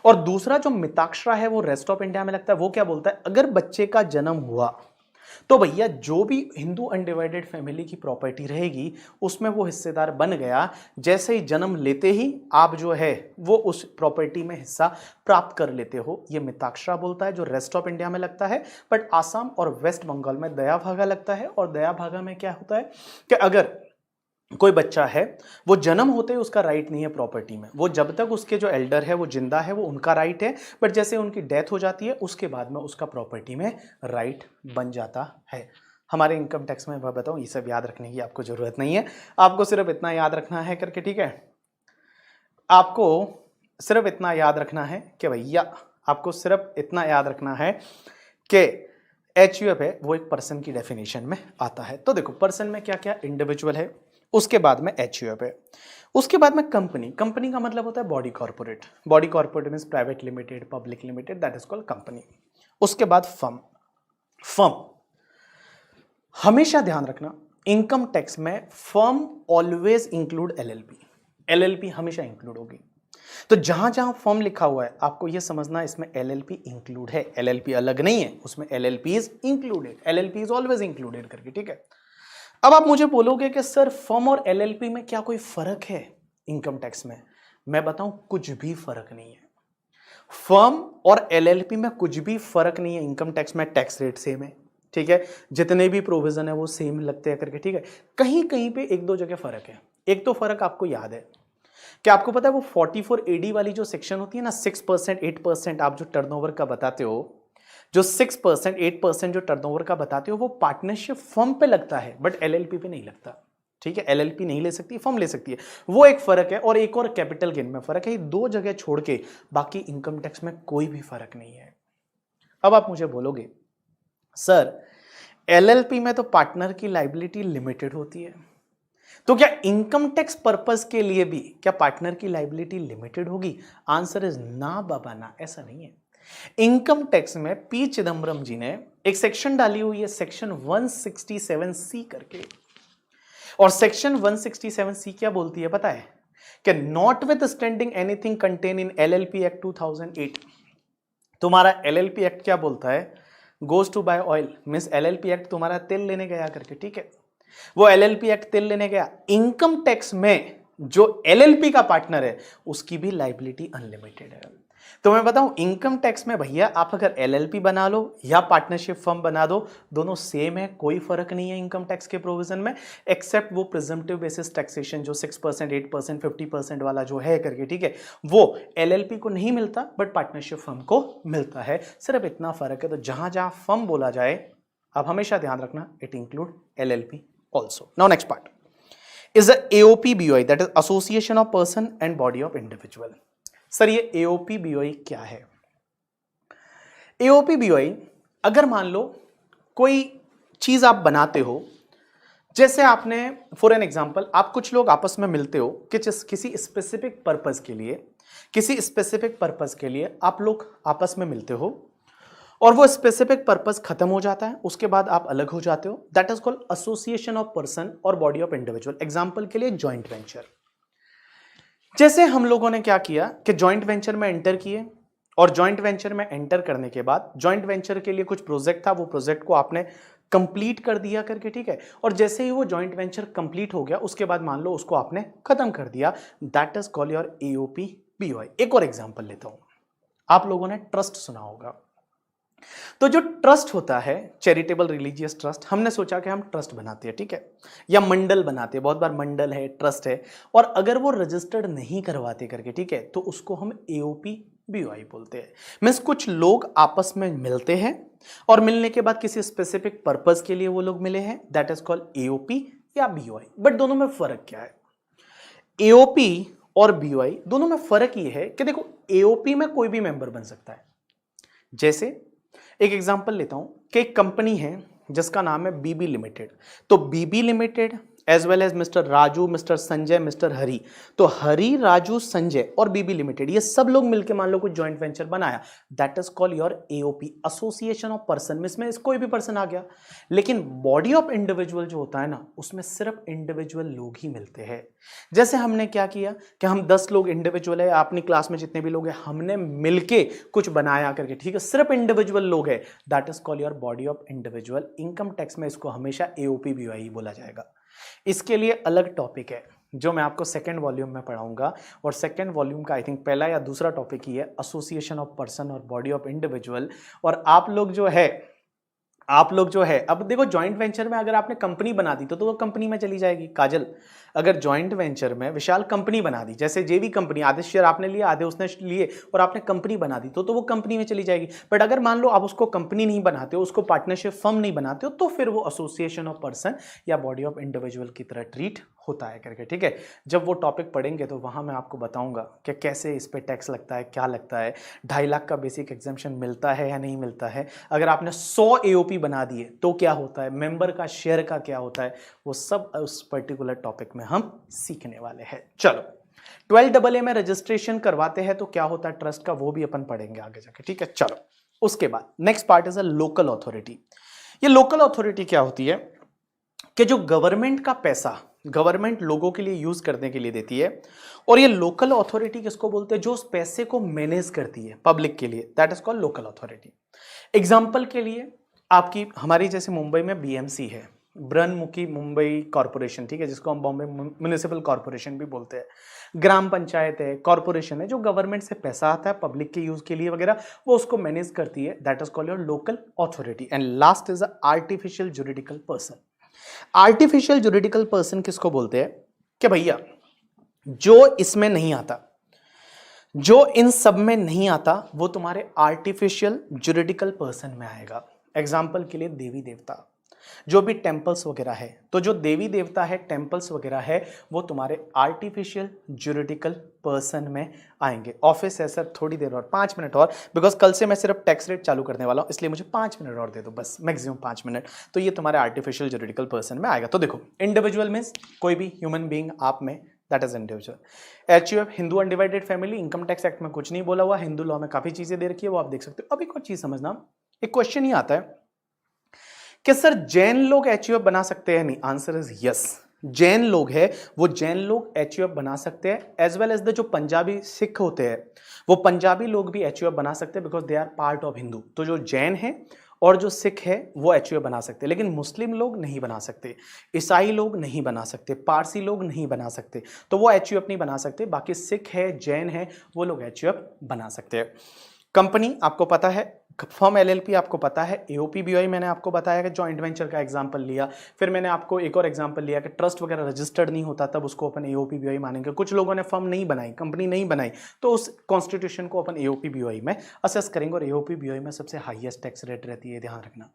A: और दूसरा जो मिताक्षरा है वो रेस्ट ऑफ इंडिया में लगता है। वो क्या बोलता है, अगर बच्चे का जन्म हुआ तो भैया जो भी हिंदू अनडिवाइडेड फैमिली की प्रॉपर्टी रहेगी उसमें वो हिस्सेदार बन गया। जैसे ही जन्म लेते ही आप जो है वो उस प्रॉपर्टी में हिस्सा प्राप्त कर लेते हो। ये मिताक्षरा बोलता है जो रेस्ट ऑफ इंडिया में लगता है, बट आसाम और वेस्ट बंगाल में दया भागा लगता है। और दया भागा में क्या होता है कि अगर कोई बच्चा है वो जन्म होते ही उसका राइट नहीं है प्रॉपर्टी में, वो जब तक उसके जो एल्डर है वो जिंदा है वो उनका राइट है, बट जैसे उनकी डेथ हो जाती है उसके बाद में उसका प्रॉपर्टी में राइट बन जाता है। हमारे इनकम टैक्स में मैं बताऊं ये सब याद रखने की आपको जरूरत नहीं है, आपको सिर्फ इतना याद रखना है करके, ठीक है। आपको सिर्फ इतना याद रखना है कि भैया आपको सिर्फ इतना याद रखना है कि एचयूएफ है वो एक पर्सन की डेफिनेशन में आता है। तो देखो पर्सन में क्या क्या, इंडिविजुअल है, उसके बाद में एचयूएफ है, उसके बाद में कंपनी। कंपनी का मतलब होता है body corporate. Body corporate means private limited, public limited, that is called company. उसके बाद फर्म। फर्म हमेशा ध्यान रखना इनकम टैक्स में firm always include LLP. LLP हमेशा इंक्लूड होगी। तो जहां जहां फर्म लिखा हुआ है आपको यह समझना इसमें एलएलपी इंक्लूड है, एलएलपी अलग नहीं है, उसमें LLP is included, LLP is always included करके, ठीक है। अब आप मुझे बोलोगे कि सर फर्म और एलएलपी में क्या कोई फर्क है इनकम टैक्स में? मैं बताऊं कुछ भी फर्क नहीं है। फर्म और एलएलपी में कुछ भी फर्क नहीं है। इनकम टैक्स में टैक्स रेट सेम है, ठीक है, जितने भी प्रोविजन है वो सेम लगते हैं करके, ठीक है। कहीं कहीं पे एक दो जगह फर्क है। एक तो फर्क आपको याद है कि आपको पता है वो 44 AD वाली जो सेक्शन होती है ना, 6% 8% आप जो टर्नओवर का बताते हो, जो 6% 8% जो टर्नओवर का बताते हो वो पार्टनरशिप फर्म पे लगता है बट एलएलपी पे नहीं लगता, ठीक है। एलएलपी नहीं ले सकती, फर्म ले सकती है, वो एक फर्क है। और एक और कैपिटल गेन में फर्क है। ये दो जगह छोड़ के बाकी इनकम टैक्स में कोई भी फर्क नहीं है। अब आप मुझे बोलोगे सर एलएलपी में तो पार्टनर की लायबिलिटी लिमिटेड होती है, तो क्या इनकम टैक्स पर्पस के लिए भी क्या पार्टनर की लायबिलिटी लिमिटेड होगी? आंसर इज ना बाबा ना, ऐसा नहीं है। इनकम टैक्स में पी चिदम्बरम जी ने एक सेक्शन डाली हुई है सेक्शन 167C करके, और सेक्शन 167C क्या बोलती है पता है कि notwithstanding anything contain in LLP act 2008, तुम्हारा LLP एक्ट क्या बोलता है, goes to buy oil, means LLP act तुम्हारा तेल लेने गया करके, ठीक है, वो LLP एक्ट तेल लेने गया, इनकम टैक्स में जो LLP का पार्टनर है उसकी भी लाइबिलिटी अनलिमिटेड है। तो मैं बताऊं इनकम टैक्स में भैया आप अगर LLP बना लो या पार्टनरशिप फर्म बना दो, दोनों सेम है, कोई फर्क नहीं है इनकम टैक्स के प्रोविजन में, एक्सेप्ट वो प्रिजम्पटिव बेसिस टैक्सेशन जो 6%, 8%, 50% वाला जो है करके, ठीक है, वो LLP को नहीं मिलता बट पार्टनरशिप फर्म को मिलता है, सिर्फ इतना फर्क है। तो जहां जहां फर्म बोला जाए आप हमेशा ध्यान रखना it include LLP also. Now next part is the AOP-BOI, that is Association of Person and Body of Individual. Sir ये AOP-BOI क्या है? AOP-BOI अगर मान लो कोई चीज आप बनाते हो, जैसे आपने फॉर एन एग्जांपल आप कुछ लोग आपस में मिलते हो कि किसी स्पेसिफिक पर्पस के लिए आप लोग आपस में मिलते हो और वो स्पेसिफिक पर्पस खत्म हो जाता है, उसके बाद आप अलग हो जाते हो, that is called association of person और बॉडी ऑफ इंडिविजुअल। एग्जांपल के लिए जॉइंट वेंचर, जैसे हम लोगों ने क्या किया कि जॉइंट वेंचर में एंटर किए और जॉइंट वेंचर में एंटर करने के बाद जॉइंट वेंचर के लिए कुछ प्रोजेक्ट था, वो प्रोजेक्ट को आपने कंप्लीट कर दिया करके, ठीक है, और जैसे ही वो जॉइंट वेंचर कंप्लीट हो गया उसके बाद मान लो उसको आपने खत्म कर दिया, that is called your AOP-BOI। एक और एग्जांपल लेता हूं, आप लोगों ने ट्रस्ट सुना होगा, तो जो ट्रस्ट होता है चैरिटेबल रिलीजियस ट्रस्ट, हमने सोचा कि हम ट्रस्ट बनाते हैं, ठीक है, या मंडल बनाते हैं, बहुत बार मंडल है, ट्रस्ट है, और अगर वो रजिस्टर्ड नहीं करवाते करके, ठीक है, तो उसको हम AOP-BOI बोलते हैं। मीन्स कुछ लोग आपस में मिलते हैं और मिलने के बाद किसी स्पेसिफिक पर्पस के लिए वो लोग मिले हैं, दैट इज कॉल्ड AOP या BOI। बट दोनों में फर्क क्या है? AOP और BOI दोनों में फर्क ये है कि देखो AOP में कोई भी मेंबर बन सकता है। जैसे एक एग्जांपल लेता हूं कि एक कंपनी है जिसका नाम है BB लिमिटेड, तो BB limited as well as mister Raju, mister Sanjay, mister Hari, तो हरी, राजू, संजय और BB लिमिटेड ये सब लोग मिलकर मान लो कुछ जॉइंट वेंचर बनाया, that is called your AOP, association of person. इसमें कोई भी पर्सन आ गया, लेकिन बॉडी ऑफ इंडिविजुअल जो होता है ना, उसमें सिर्फ इंडिविजुअल लोग ही मिलते हैं। जैसे हमने क्या किया कि हम 10 लोग इंडिविजुअल है, अपनी क्लास में जितने भी लोग हैं हमने मिलके कुछ बनाया करके, ठीक है, सिर्फ इंडिविजुअल लोग है, that is called your body of individual. Income tax में इसको हमेशा AOP-BOI ही बोला जाएगा। इसके लिए अलग टॉपिक है जो मैं आपको सेकंड वॉल्यूम में पढ़ाऊंगा, और सेकंड वॉल्यूम का आई थिंक पहला या दूसरा टॉपिक ही है एसोसिएशन ऑफ पर्सन और बॉडी ऑफ इंडिविजुअल। और आप लोग जो है अब देखो जॉइंट वेंचर में अगर आपने कंपनी बना दी तो वो कंपनी में चली जाएगी। काजल, अगर जॉइंट वेंचर में विशाल कंपनी बना दी, जैसे जेवी कंपनी, आधे शेयर आपने लिए आधे उसने लिए और आपने कंपनी बना दी तो वो कंपनी में चली जाएगी। बट अगर मान लो आप उसको कंपनी नहीं बनाते हो, उसको पार्टनरशिप फर्म नहीं बनाते हो, तो फिर वो एसोसिएशन ऑफ पर्सन या बॉडी ऑफ इंडिविजुअल की तरह ट्रीट होता है करके, ठीक है। जब वो टॉपिक पढ़ेंगे तो वहां मैं आपको बताऊंगा कि कैसे इस पे टैक्स लगता है, क्या लगता है, 2.5 लाख का बेसिक एग्जेम्पशन मिलता है या नहीं मिलता है, अगर आपने 100 AOP बना दिए तो क्या होता है, मेंबर का शेयर का क्या होता है, वो सब उस पर्टिकुलर टॉपिक में हम सीखने वाले हैं। चलो 12AA में रजिस्ट्रेशन करवाते हैं तो क्या होता है ट्रस्ट का, वो भी अपन पढ़ेंगे आगे जाके, ठीक है। चलो उसके बाद next part is a local authority. ये लोकल अथॉरिटी क्या होती है कि जो गवर्नमेंट का पैसा गवर्नमेंट लोगों के लिए यूज करने के लिए देती है, और ये लोकल अथॉरिटी किसको बोलते हैं, जो उस पैसे को मैनेज करती है पब्लिक के लिए, that is called local authority. Example के लिए आपकी हमारी जैसे मुंबई में BMC है, ब्रह्ममुखी मुंबई कॉर्पोरेशन, ठीक है, जिसको हम बॉम्बे म्युनिसिपल कॉर्पोरेशन भी बोलते हैं, ग्राम पंचायत है, कॉर्पोरेशन है, जो गवर्नमेंट से पैसा आता है पब्लिक के यूज के लिए वगैरह, वो उसको मैनेज करती है, that is called your local authority. And last is artificial juridical person. Artificial juridical person किसको बोलते हैं कि भैया जो इसमें नहीं आता, जो इन सब में नहीं आता, वो तुम्हारे आर्टिफिशियल जुरिडिकल पर्सन में आएगा। एग्जाम्पल के लिए देवी देवता, जो भी टेम्पल्स वगैरह है, तो जो देवी देवता है, टेम्पल्स वगैरह है, वो तुम्हारे आर्टिफिशियल जुरिडिकल पर्सन में आएंगे। ऑफिस है सर, थोड़ी देर और 5 मिनट और, बिकॉज कल से मैं सिर्फ टैक्स रेट चालू करने वाला हूं, इसलिए मुझे 5 मिनट और दे दो बस, मैक्सिमम 5 मिनट, तो ये तुम्हारे आर्टिफिशियल जुरिडिकल पर्सन में आएगा। तो देखो इंडिविजुअल मीन्स कोई भी ह्यूमन बीइंग आप में, that is individual. HUF Hindu undivided family, income tax act में कुछ नहीं बोला हुआ, हिंदू लॉ में काफी चीजें दे रखी है, वो आप देख सकते हो। अब एक और चीज समझना, एक क्वेश्चन ही आता है कि सर जैन लोग HUF बना सकते हैं? नहीं, आंसर इज यस। जैन लोग हैं वो जैन लोग HUF बना सकते हैं, एज वेल एज द जो पंजाबी सिख होते हैं वो पंजाबी लोग भी HUF बना सकते हैं, because they are part of Hindu. तो जो जैन है और जो सिख है वो HUF बना सकते हैं, लेकिन मुस्लिम लोग नहीं बना सकते, ईसाई लोग नहीं बना सकते, पारसी लोग नहीं बना सकते, तो वो HUF नहीं बना सकते। बाकी सिख है, जैन है, वो लोग HUF बना सकते हैं। कंपनी आपको पता है, फर्म LLP आपको पता है, AOP BOI मैंने आपको बताया कि जॉइंट वेंचर का एग्जांपल लिया, फिर मैंने आपको एक और एग्जांपल लिया कि ट्रस्ट वगैरह रजिस्टर्ड नहीं होता तब उसको अपन AOP BOI मानेंगे। कुछ लोगों ने फर्म नहीं बनाई, कंपनी नहीं बनाई, तो उस कॉन्स्टिट्यूशन को अपन AOP BOI में असेस करेंगे, और AOP BOI में सबसे हाईएस्ट टैक्स रेट रहती है, ध्यान रखना।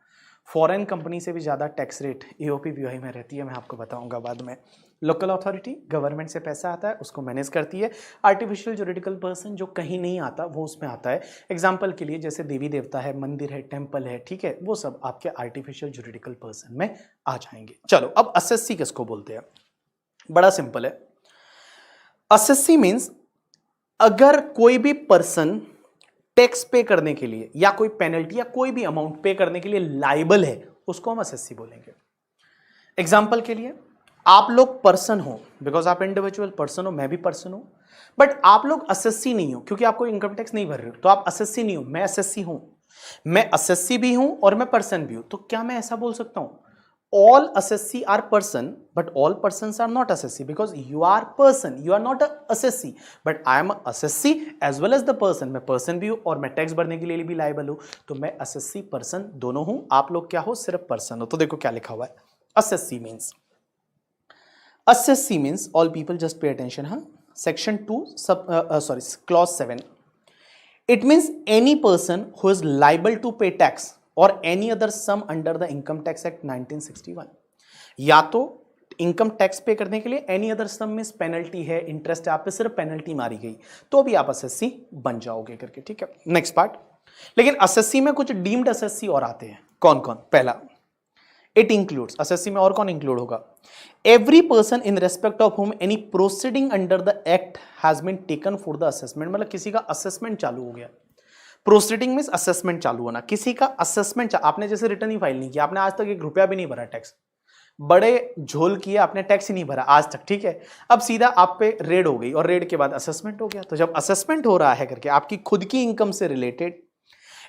A: फॉरेन कंपनी से भी ज़्यादा टैक्स रेट AOP BOI में रहती है, मैं आपको बताऊंगा बाद में। लोकल अथॉरिटी, गवर्नमेंट से पैसा आता है उसको मैनेज करती है। आर्टिफिशियल जुरिडिकल पर्सन जो कहीं नहीं आता वो उसमें आता है। एग्जाम्पल के लिए जैसे देवी देवता है, मंदिर है, टेम्पल है, ठीक है, वो सब आपके आर्टिफिशियल जुरिडिकल पर्सन में आ जाएंगे। चलो अब असेस्सी किसको बोलते हैं? बड़ा सिंपल है। असेस्सी मीन्स अगर कोई भी पर्सन टैक्स पे करने के लिए या कोई पेनल्टी या कोई भी अमाउंट पे करने के लिए लाइबल है, उसको हम असेस्सी बोलेंगे। एग्जाम्पल के लिए आप लोग पर्सन हो, बिकॉज आप इंडिविजुअल पर्सन हो, मैं भी पर्सन हूं, बट आप लोग असेस्सी नहीं हो क्योंकि आपको इनकम टैक्स नहीं भर रहे हो, तो आप असेस्सी नहीं हो। मैं असेस्सी हूं, मैं असेस्सी भी हूं और मैं पर्सन भी हूं, तो क्या मैं ऐसा बोल सकता हूं all assessee are person but all persons are not assessee, because you are person, you are not a assessee, but I am a assessee as well as the person। मैं person भी हूं और मैं टैक्स भरने के लिए भी liable हूं, तो मैं assessee person दोनों हूं। आप लोग क्या हो? सिर्फ person हो। तो देखो क्या लिखा हुआ है, assessee means all people, just pay attention, हाँ, section 2 clause 7, it means any person who is liable to pay tax और any other sum under the income tax act 1961। या तो इनकम टैक्स पे करने के लिए एनी अदर सम में penalty है, इंटरेस्ट है, आप पे सिर्फ पेनल्टी मारी गई, तो भी आप असेस्सी बन जाओगे करके, ठीक है। नेक्स्ट पार्ट, लेकिन असेस्सी में कुछ डीम्ड असेस्सी और आते हैं। कौन कौन? पहला, इट इंक्लूड्स, असेस्सी में और कौन इंक्लूड होगा? Every person in respect of whom any proceeding under the act has been taken for the assessment. मतलब किसी का असेसमेंट चालू हो गया, प्रोसीडिंग मींस असेसमेंट चालू होना, किसी का असेसमेंट। आपने जैसे रिटर्न ही फाइल नहीं किया, आपने आज तक 1 रुपया भी नहीं भरा टैक्स, बड़े झोल किए, आपने टैक्स ही नहीं भरा आज तक, ठीक है। अब सीधा आप पे रेड हो गई और रेड के बाद असेसमेंट हो गया। तो जब असेसमेंट हो रहा है करके आपकी खुद की इनकम से रिलेटेड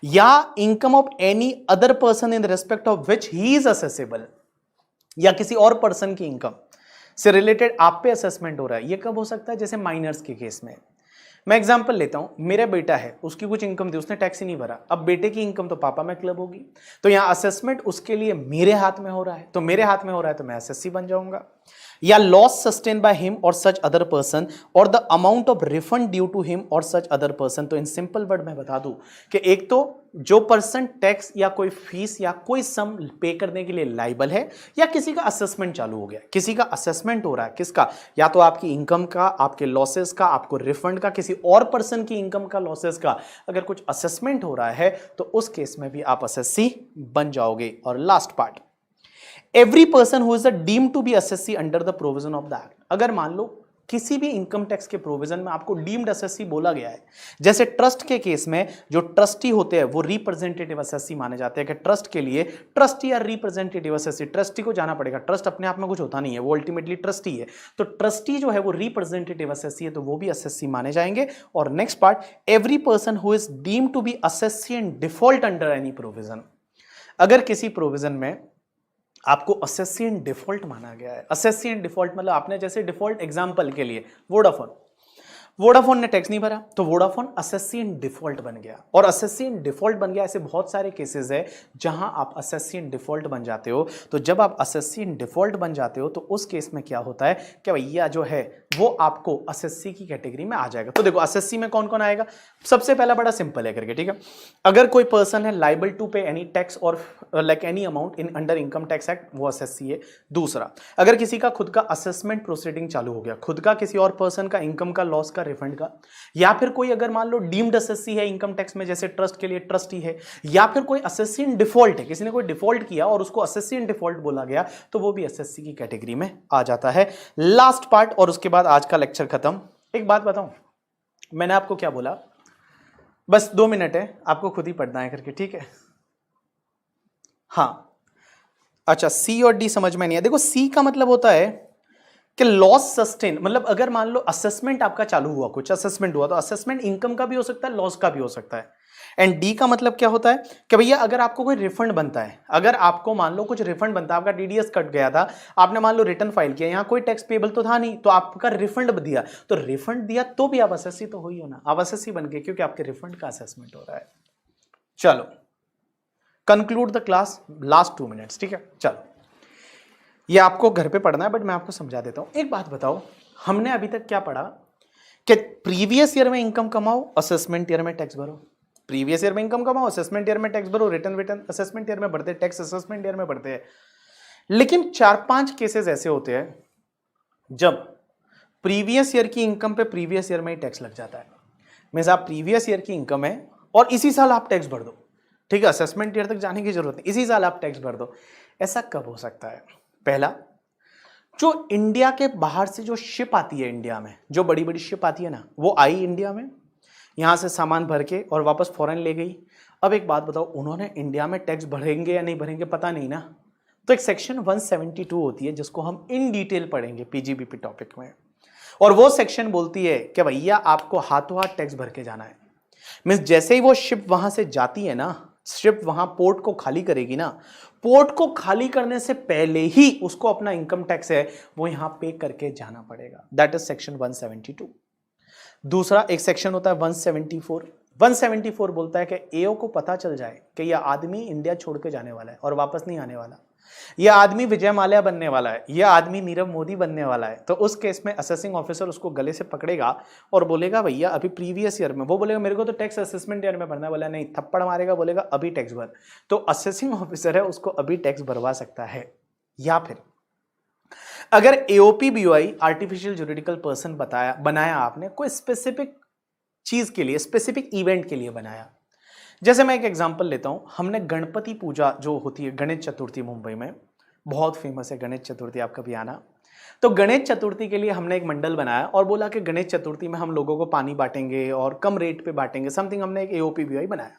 A: या income of any other person in respect of which he is accessible, या किसी और पर्सन की इनकम से रिलेटेड आप पे असेसमेंट हो रहा है, ये कब हो सकता है? जैसे माइनर्स के केस में। मैं एग्जांपल लेता हूं, मेरा बेटा है, उसकी कुछ इनकम थी, उसने टैक्स ही नहीं भरा, अब बेटे की इनकम तो पापा में क्लब होगी, तो यहां असेसमेंट उसके लिए मेरे हाथ में हो रहा है, तो मेरे हाथ में हो रहा है तो मैं असेस्सी बन जाऊंगा। या loss sustain by him or such other person or the amount of refund due to him or such other person. तो इन सिंपल वर्ड में बता दूं कि एक तो जो पर्सन टैक्स या कोई फीस या कोई सम पे करने के लिए लाइबल है, या किसी का असेसमेंट चालू हो गया, किसी का असेसमेंट हो रहा है, किसका? या तो आपकी इनकम का, आपके लॉसेस का, आपको रिफंड का, किसी और पर्सन की इनकम का, लॉसेस का, अगर कुछ असेसमेंट हो रहा है तो उस केस में भी आप असेस्सी बन जाओगे। और last part, every person who is deemed to be assessee under the provision of the act. अगर मान लो किसी भी इनकम टैक्स के प्रोविजन में आपको डीम्ड असेस्सी बोला गया है, जैसे ट्रस्ट के केस में जो ट्रस्टी होते हैं वो रिप्रेजेंटेटिव असेस्सी माने जाते हैं कि ट्रस्ट के लिए ट्रस्टी या रिप्रेजेंटेटिव असेस्सी, ट्रस्टी को जाना पड़ेगा, ट्रस्ट अपने आप में कुछ होता नहीं है, वो अल्टीमेटली ट्रस्टी है, तो ट्रस्टी जो है वो रिप्रेजेंटेटिव असेस्सी है, तो वो भी असेस्सी माने जाएंगे। और next part, every person who is deemed to be assessee and default under any provision. अगर किसी प्रोविजन में आपको असेस्सी एंड डिफॉल्ट माना गया है, असेस्सी एंड डिफॉल्ट मतलब आपने जैसे डिफॉल्ट एग्जांपल के लिए वोडाफोन ने टैक्स नहीं भरा तो वोडाफोन असेस्सी एंड डिफॉल्ट बन गया, और असेस्सी एंड डिफॉल्ट बन गया। ऐसे बहुत सारे केसेस है जहां आप असेस्सी एंड डिफॉल्ट बन जाते हो। तो जब आप असेस्सी एंड डिफॉल्ट बन जाते हो तो उस केस में क्या होता है कि भैया जो है वो आपको असेस्सी की कैटेगरी में आ जाएगा। तो देखो असेस्सी में कौन कौन आएगा, सबसे पहला बड़ा सिंपल है करके, ठीक है। अगर कोई पर्सन है लाइबल टू पे एनी टैक्स और like any amount in under income tax act, वो असेस्सी है। दूसरा, अगर किसी का खुद का असेसमेंट प्रोसीडिंग चालू हो गया, खुद का किसी और पर्सन का इनकम का, लॉस का, रिफंड का, या फिर कोई अगर मान लो डीम्ड असेस्सी है इनकम टैक्स में, जैसे ट्रस्ट के लिए ट्रस्टी है, या फिर कोई असेस्सी इन डिफॉल्ट है, किसी ने कोई डिफॉल्ट किया और उसको असेस्सी इन डिफॉल्ट बोला गया, तो वो भी असेस्सी की कैटेगरी में आ जाता है। लास्ट पार्ट, और उसके बाद बाद आज का लेक्चर खत्म। एक बात बताऊं, मैंने आपको क्या बोला, बस 2 मिनट है, आपको खुद ही पढ़ना है करके, ठीक है। हाँ अच्छा, सी और डी समझ में नहीं है। देखो सी का मतलब होता है कि लॉस सस्टेन, मतलब अगर मान लो असेसमेंट आपका चालू हुआ, कुछ असेसमेंट हुआ, तो असेसमेंट इनकम का भी हो सकता है, लॉस का भी हो सकता है। एंड डी का मतलब क्या होता है कि भैया अगर आपको कोई रिफंड बनता है, अगर आपको मान लो कुछ रिफंड बनता है, आपका डीडीएस कट गया था, आपने मान लो रिटर्न फाइल किया, यहां कोई टैक्स पेबल तो था नहीं, तो आपका रिफंड दिया, तो रिफंड दिया तो भी आप असेसी तो हो ही हो ना, आप असेसी बन गए क्योंकि आपके रिफंड का असेसमेंट हो रहा है। चलो conclude the class, last 2 minutes, ठीक है। चलो ये आपको घर पे पढ़ना है, बट मैं आपको समझा देता हूं। एक बात बताओ, हमने अभी तक क्या पढ़ा कि प्रीवियस ईयर में इनकम कमाओ, असेसमेंट ईयर में टैक्स भरो। प्रीवियस ईयर में इनकम कमाओ, असेसमेंट ईयर में टैक्स भरो, रिटर्न असेसमेंट ईयर में बढ़ते, टैक्स असेसमेंट ईयर में बढ़ते हैं। लेकिन 4-5 केसेस ऐसे होते हैं जब प्रीवियस ईयर की इनकम पे प्रीवियस ईयर में ही टैक्स लग जाता है। मींस आप प्रीवियस ईयर की इनकम है और इसी साल आप टैक्स भर दो, ठीक है, असेसमेंट ईयर तक जाने की जरूरत नहीं, इसी साल आप टैक्स भर दो। ऐसा कब हो सकता है? पहला, जो इंडिया के बाहर से जो शिप आती है इंडिया में, जो बड़ी बड़ी शिप आती है ना, वो आई इंडिया में, यहां से सामान भर के और वापस फॉरेन ले गई। अब एक बात बताओ, उन्होंने इंडिया में टैक्स भरेंगे या नहीं भरेंगे पता नहीं ना, तो एक सेक्शन 172 होती है जिसको हम इन डिटेल पढ़ेंगे पीजीबीपी टॉपिक में, और वो सेक्शन बोलती है कि भैया आपको हाथों हाथ टैक्स भर के जाना है। मीन्स जैसे ही वो शिप वहां से जाती है ना, शिप वहां पोर्ट को खाली करेगी ना, पोर्ट को खाली करने से पहले ही उसको अपना इनकम टैक्स है वो यहां पे करके जाना पड़ेगा। That is section 172। दूसरा एक सेक्शन होता है 174। 174 बोलता है कि एओ को पता चल जाए कि यह आदमी इंडिया छोड़ के जाने वाला है और वापस नहीं आने वाला, यह आदमी विजय माल्या बनने वाला है, यह आदमी नीरव मोदी बनने वाला है, तो उस केस में असेसिंग ऑफिसर उसको गले से पकड़ेगा और बोलेगा भैया अभी प्रीवियस ईयर में, वो बोलेगा मेरे को तो टैक्स असेसमेंट ईयर में भरना, बोला नहीं, थप्पड़ मारेगा, बोलेगा अभी टैक्स भर, तो असेसिंग ऑफिसर है उसको अभी टैक्स भरवा सकता है। या फिर अगर AOP BOI artificial juridical person बनाया आपने कोई स्पेसिफिक चीज के लिए, स्पेसिफिक इवेंट के लिए बनाया, जैसे मैं एक एग्जांपल लेता हूं, हमने गणपति पूजा जो होती है, गणेश चतुर्थी मुंबई में बहुत फेमस है गणेश चतुर्थी, आप कभी आना, तो गणेश चतुर्थी के लिए हमने एक मंडल बनाया और बोला कि गणेश चतुर्थी में हम लोगों को पानी बांटेंगे और कम रेट पे बांटेंगे, समथिंग हमने एक एओपी बीओआई बनाया।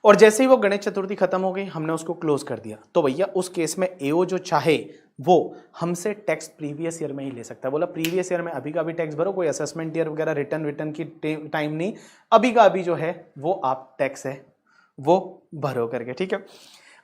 A: और जैसे ही वो गणेश चतुर्थी खत्म हो गई हमने उसको क्लोज कर दिया, तो भैया उस केस में एओ जो चाहे वो हमसे टैक्स प्रीवियस ईयर में ही ले सकता है। बोला प्रीवियस ईयर में अभी का अभी टैक्स भरो, कोई असेसमेंट ईयर वगैरह रिटर्न की टाइम नहीं, अभी का अभी जो है वो आप टैक्स है वो भरो करके, ठीक है।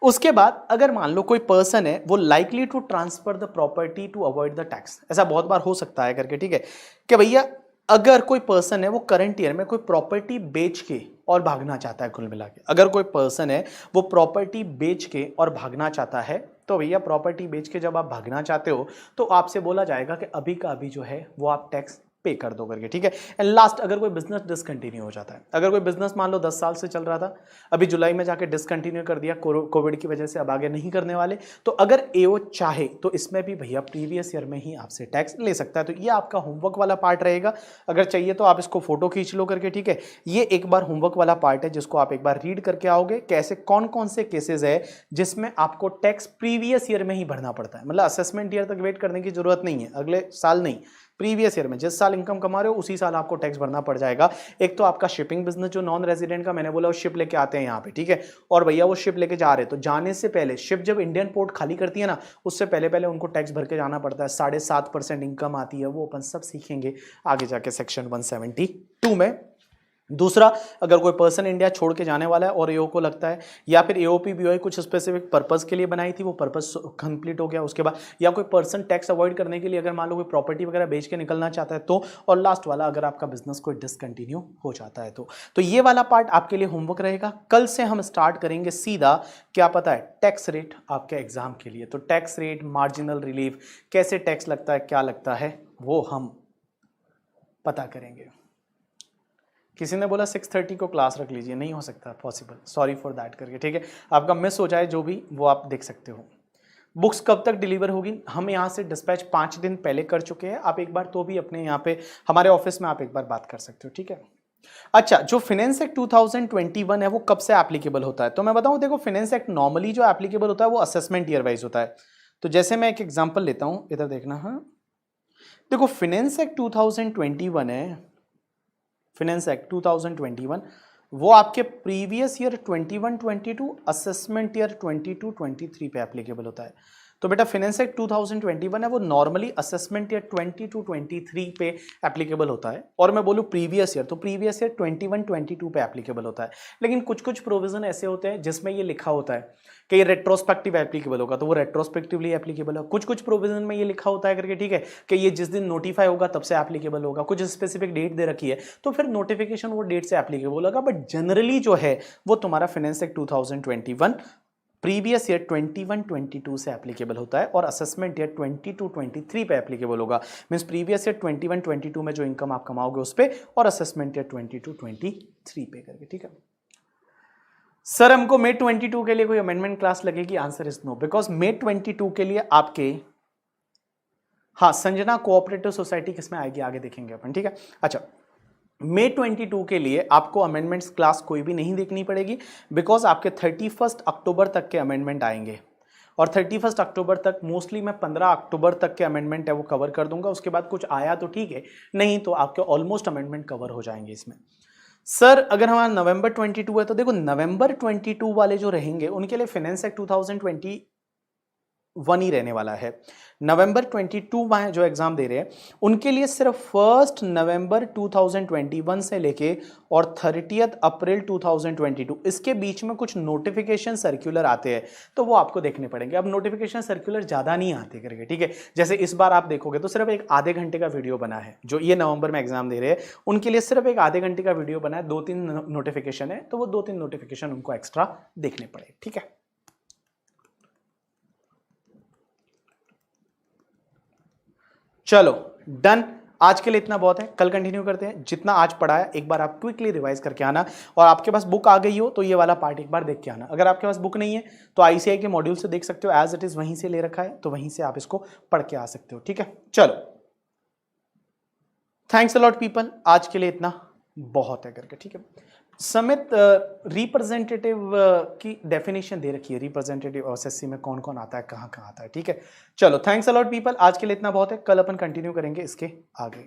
A: उसके बाद अगर मान लो कोई पर्सन है वो likely to transfer the property to avoid the tax, ऐसा बहुत बार हो सकता है करके, ठीक है, कि भैया अगर कोई पर्सन है वो करंट ईयर में कोई प्रॉपर्टी बेच के और भागना चाहता है, कुल मिला के अगर कोई पर्सन है वो प्रॉपर्टी बेच के और भागना चाहता है, तो भैया प्रॉपर्टी बेच के जब आप भागना चाहते हो तो आपसे बोला जाएगा कि अभी का अभी जो है वो आप टैक्स पे कर दो करके, ठीक है। एंड लास्ट, अगर कोई बिजनेस डिसकंटिन्यू हो जाता है, अगर कोई बिजनेस मान लो 10 साल से चल रहा था, अभी जुलाई में जाके डिसकंटिन्यू कर दिया कोविड की वजह से, अब आगे नहीं करने वाले, तो अगर एओ चाहे तो इसमें भी भैया प्रीवियस ईयर में ही आपसे टैक्स ले सकता है। तो ये आपका होमवर्क वाला पार्ट रहेगा, अगर चाहिए तो आप इसको फोटो खींच लो करके, ठीक है। ये एक बार होमवर्क वाला पार्ट है जिसको आप एक बार रीड करके आओगे, कैसे कौन कौन से केसेस है जिसमें आपको टैक्स प्रीवियस ईयर में ही भरना पड़ता है, मतलब असेसमेंट ईयर तक वेट करने की जरूरत नहीं है, अगले साल नहीं, प्रीवियस ईयर में जिस साल इनकम कमा रहे हो उसी साल आपको टैक्स भरना पड़ जाएगा। एक तो आपका शिपिंग बिजनेस जो नॉन रेजिडेंट का, मैंने बोला वो शिप लेके आते हैं यहाँ पे, ठीक है, और भैया वो शिप लेके जा रहे हैं, तो जाने से पहले शिप जब इंडियन पोर्ट खाली करती है ना, उससे पहले पहले उनको टैक्स भर के जाना पड़ता है, 7.5% इनकम आती है, वो अपन सब सीखेंगे आगे जाके सेक्शन 172 में। दूसरा, अगर कोई पर्सन इंडिया छोड़ के जाने वाला है और एओ को लगता है, या फिर एओपी बीओआई कुछ स्पेसिफिक पर्पस के लिए बनाई थी, वो पर्पस कंप्लीट हो गया उसके बाद, या कोई पर्सन टैक्स अवॉइड करने के लिए अगर मान लो कोई प्रॉपर्टी वगैरह बेच के निकलना चाहता है तो, और लास्ट वाला अगर आपका बिजनेस कोई डिसकंटिन्यू हो जाता है तो ये वाला पार्ट आपके लिए होमवर्क रहेगा। कल से हम स्टार्ट करेंगे सीधा, क्या पता है, टैक्स रेट आपके एग्जाम के लिए, तो टैक्स रेट, मार्जिनल रिलीफ, कैसे टैक्स लगता है, क्या लगता है, वो हम पता करेंगे। किसी ने बोला 6:30 को क्लास रख लीजिए, नहीं हो सकता पॉसिबल, सॉरी फॉर दैट करके, ठीक है। आपका मिस हो जाए जो भी, वो आप देख सकते हो। बुक्स कब तक डिलीवर होगी, हम यहाँ से डिस्पैच 5 दिन पहले कर चुके हैं, आप एक बार तो भी अपने यहाँ पे हमारे ऑफिस में आप एक बार बात कर सकते हो, ठीक है। अच्छा, जो फाइनेंस एक्ट 2021 है वो कब से एप्लीकेबल होता है, तो मैं बताऊँ, देखो फाइनेंस एक्ट नॉर्मली जो एप्लीकेबल होता है वो असेसमेंट ईयर वाइज होता है। तो जैसे मैं एक एग्जाम्पल लेता हूँ, इधर देखना, हाँ, देखो फाइनेंस एक्ट 2021 है, फाइनेंस एक्ट 2021 वो आपके प्रीवियस ईयर 21-22 असेसमेंट ईयर 22-23 पे एप्लीकेबल होता है। तो बेटा फाइनेंस एक्ट 2021 है वो नॉर्मली असेसमेंट ईयर 22-23 पे एप्लीकेबल होता है, और मैं बोलूँ प्रीवियस ईयर तो प्रीवियस ईयर 21-22 पे एप्लीकेबल होता है। लेकिन कुछ कुछ प्रोविजन ऐसे होते हैं जिसमें ये लिखा होता है कि ये रेट्रोस्पेक्टिव एप्लीकेबल होगा, तो वो रेट्रोस्पेक्टिवली एप्लीकेबल है। कुछ कुछ प्रोविजन में ये लिखा होता है करके, ठीक है, कि ये जिस दिन नोटिफाई होगा तब से एप्लीकेबल होगा, कुछ स्पेसिफिक डेट दे रखी है तो फिर नोटिफिकेशन वो डेट से एप्लीकेबल होगा। बट जनरली जो है वो तुम्हारा फाइनेंस एक्ट 2021 प्रीवियस ईयर 21-22 से एप्लीकेबल होता है, और असेसमेंट ईयर 22-23 पे एप्लीकेबल होगा। मींस प्रीवियस ईयर 21-22 में जो इनकम आप कमाओगे उस पे, और असेसमेंट ईयर 22-23 पे करके, ठीक है। सर हमको मे 22 के लिए कोई अमेंडमेंट क्लास लगेगी? Answer is no, because May 22 के लिए आपके, हाँ, संजना कोऑपरेटिव सोसाइटी किसमें आएगी आगे देखेंगे अपन, ठीक है। अच्छा, मे 22 के लिए आपको अमेंडमेंट्स क्लास कोई भी नहीं देखनी पड़ेगी, बिकॉज आपके 31 अक्टूबर तक के अमेंडमेंट आएंगे, और 31 अक्टूबर तक मोस्टली मैं 15 अक्टूबर तक के अमेंडमेंट है वो कवर कर दूंगा। उसके बाद कुछ आया तो ठीक है, नहीं तो आपके ऑलमोस्ट अमेंडमेंट कवर हो जाएंगे इसमें। सर अगर हमारा नवंबर 22 है तो देखो नवंबर 22 वाले जो रहेंगे उनके लिए फाइनेंस एक्ट 2021 ही रहने वाला है। नवंबर 22 में जो एग्जाम दे रहे हैं उनके लिए सिर्फ 1 नवंबर 2021 से लेके और 30 अप्रैल 2022 इसके बीच में कुछ नोटिफिकेशन सर्कुलर आते हैं, तो वो आपको देखने पड़ेंगे। अब नोटिफिकेशन सर्कुलर ज़्यादा नहीं आते करके, ठीक है। जैसे इस बार आप देखोगे तो सिर्फ एक आधे घंटे का वीडियो बना है, जो ये नवंबर में एग्जाम दे रहे हैं उनके लिए सिर्फ एक आधे घंटे का वीडियो बना है, 2-3 नोटिफिकेशन है, तो वो 2-3 नोटिफिकेशन उनको एक्स्ट्रा देखने पड़े, ठीक है। चलो डन, आज के लिए इतना बहुत है, कल कंटिन्यू करते हैं। जितना आज पढ़ा है एक बार आप क्विकली रिवाइज करके आना, और आपके पास बुक आ गई हो तो ये वाला पार्ट एक बार देख के आना। अगर आपके पास बुक नहीं है तो आईसीआई के मॉड्यूल से देख सकते हो, एज इट इज वहीं से ले रखा है, तो वहीं से आप इसको पढ़ के आ सकते हो, ठीक है। चलो थैंक्स अ लॉट पीपल, आज के लिए इतना बहुत है करके, ठीक है। समित रिप्रेजेंटेटिव की डेफिनेशन दे रखी है, रिप्रेजेंटेटिव एसएससी में कौन कौन आता है, कहाँ कहाँ आता है, ठीक है। चलो थैंक्स अ लॉट पीपल, आज के लिए इतना बहुत है, कल अपन कंटिन्यू करेंगे इसके आगे।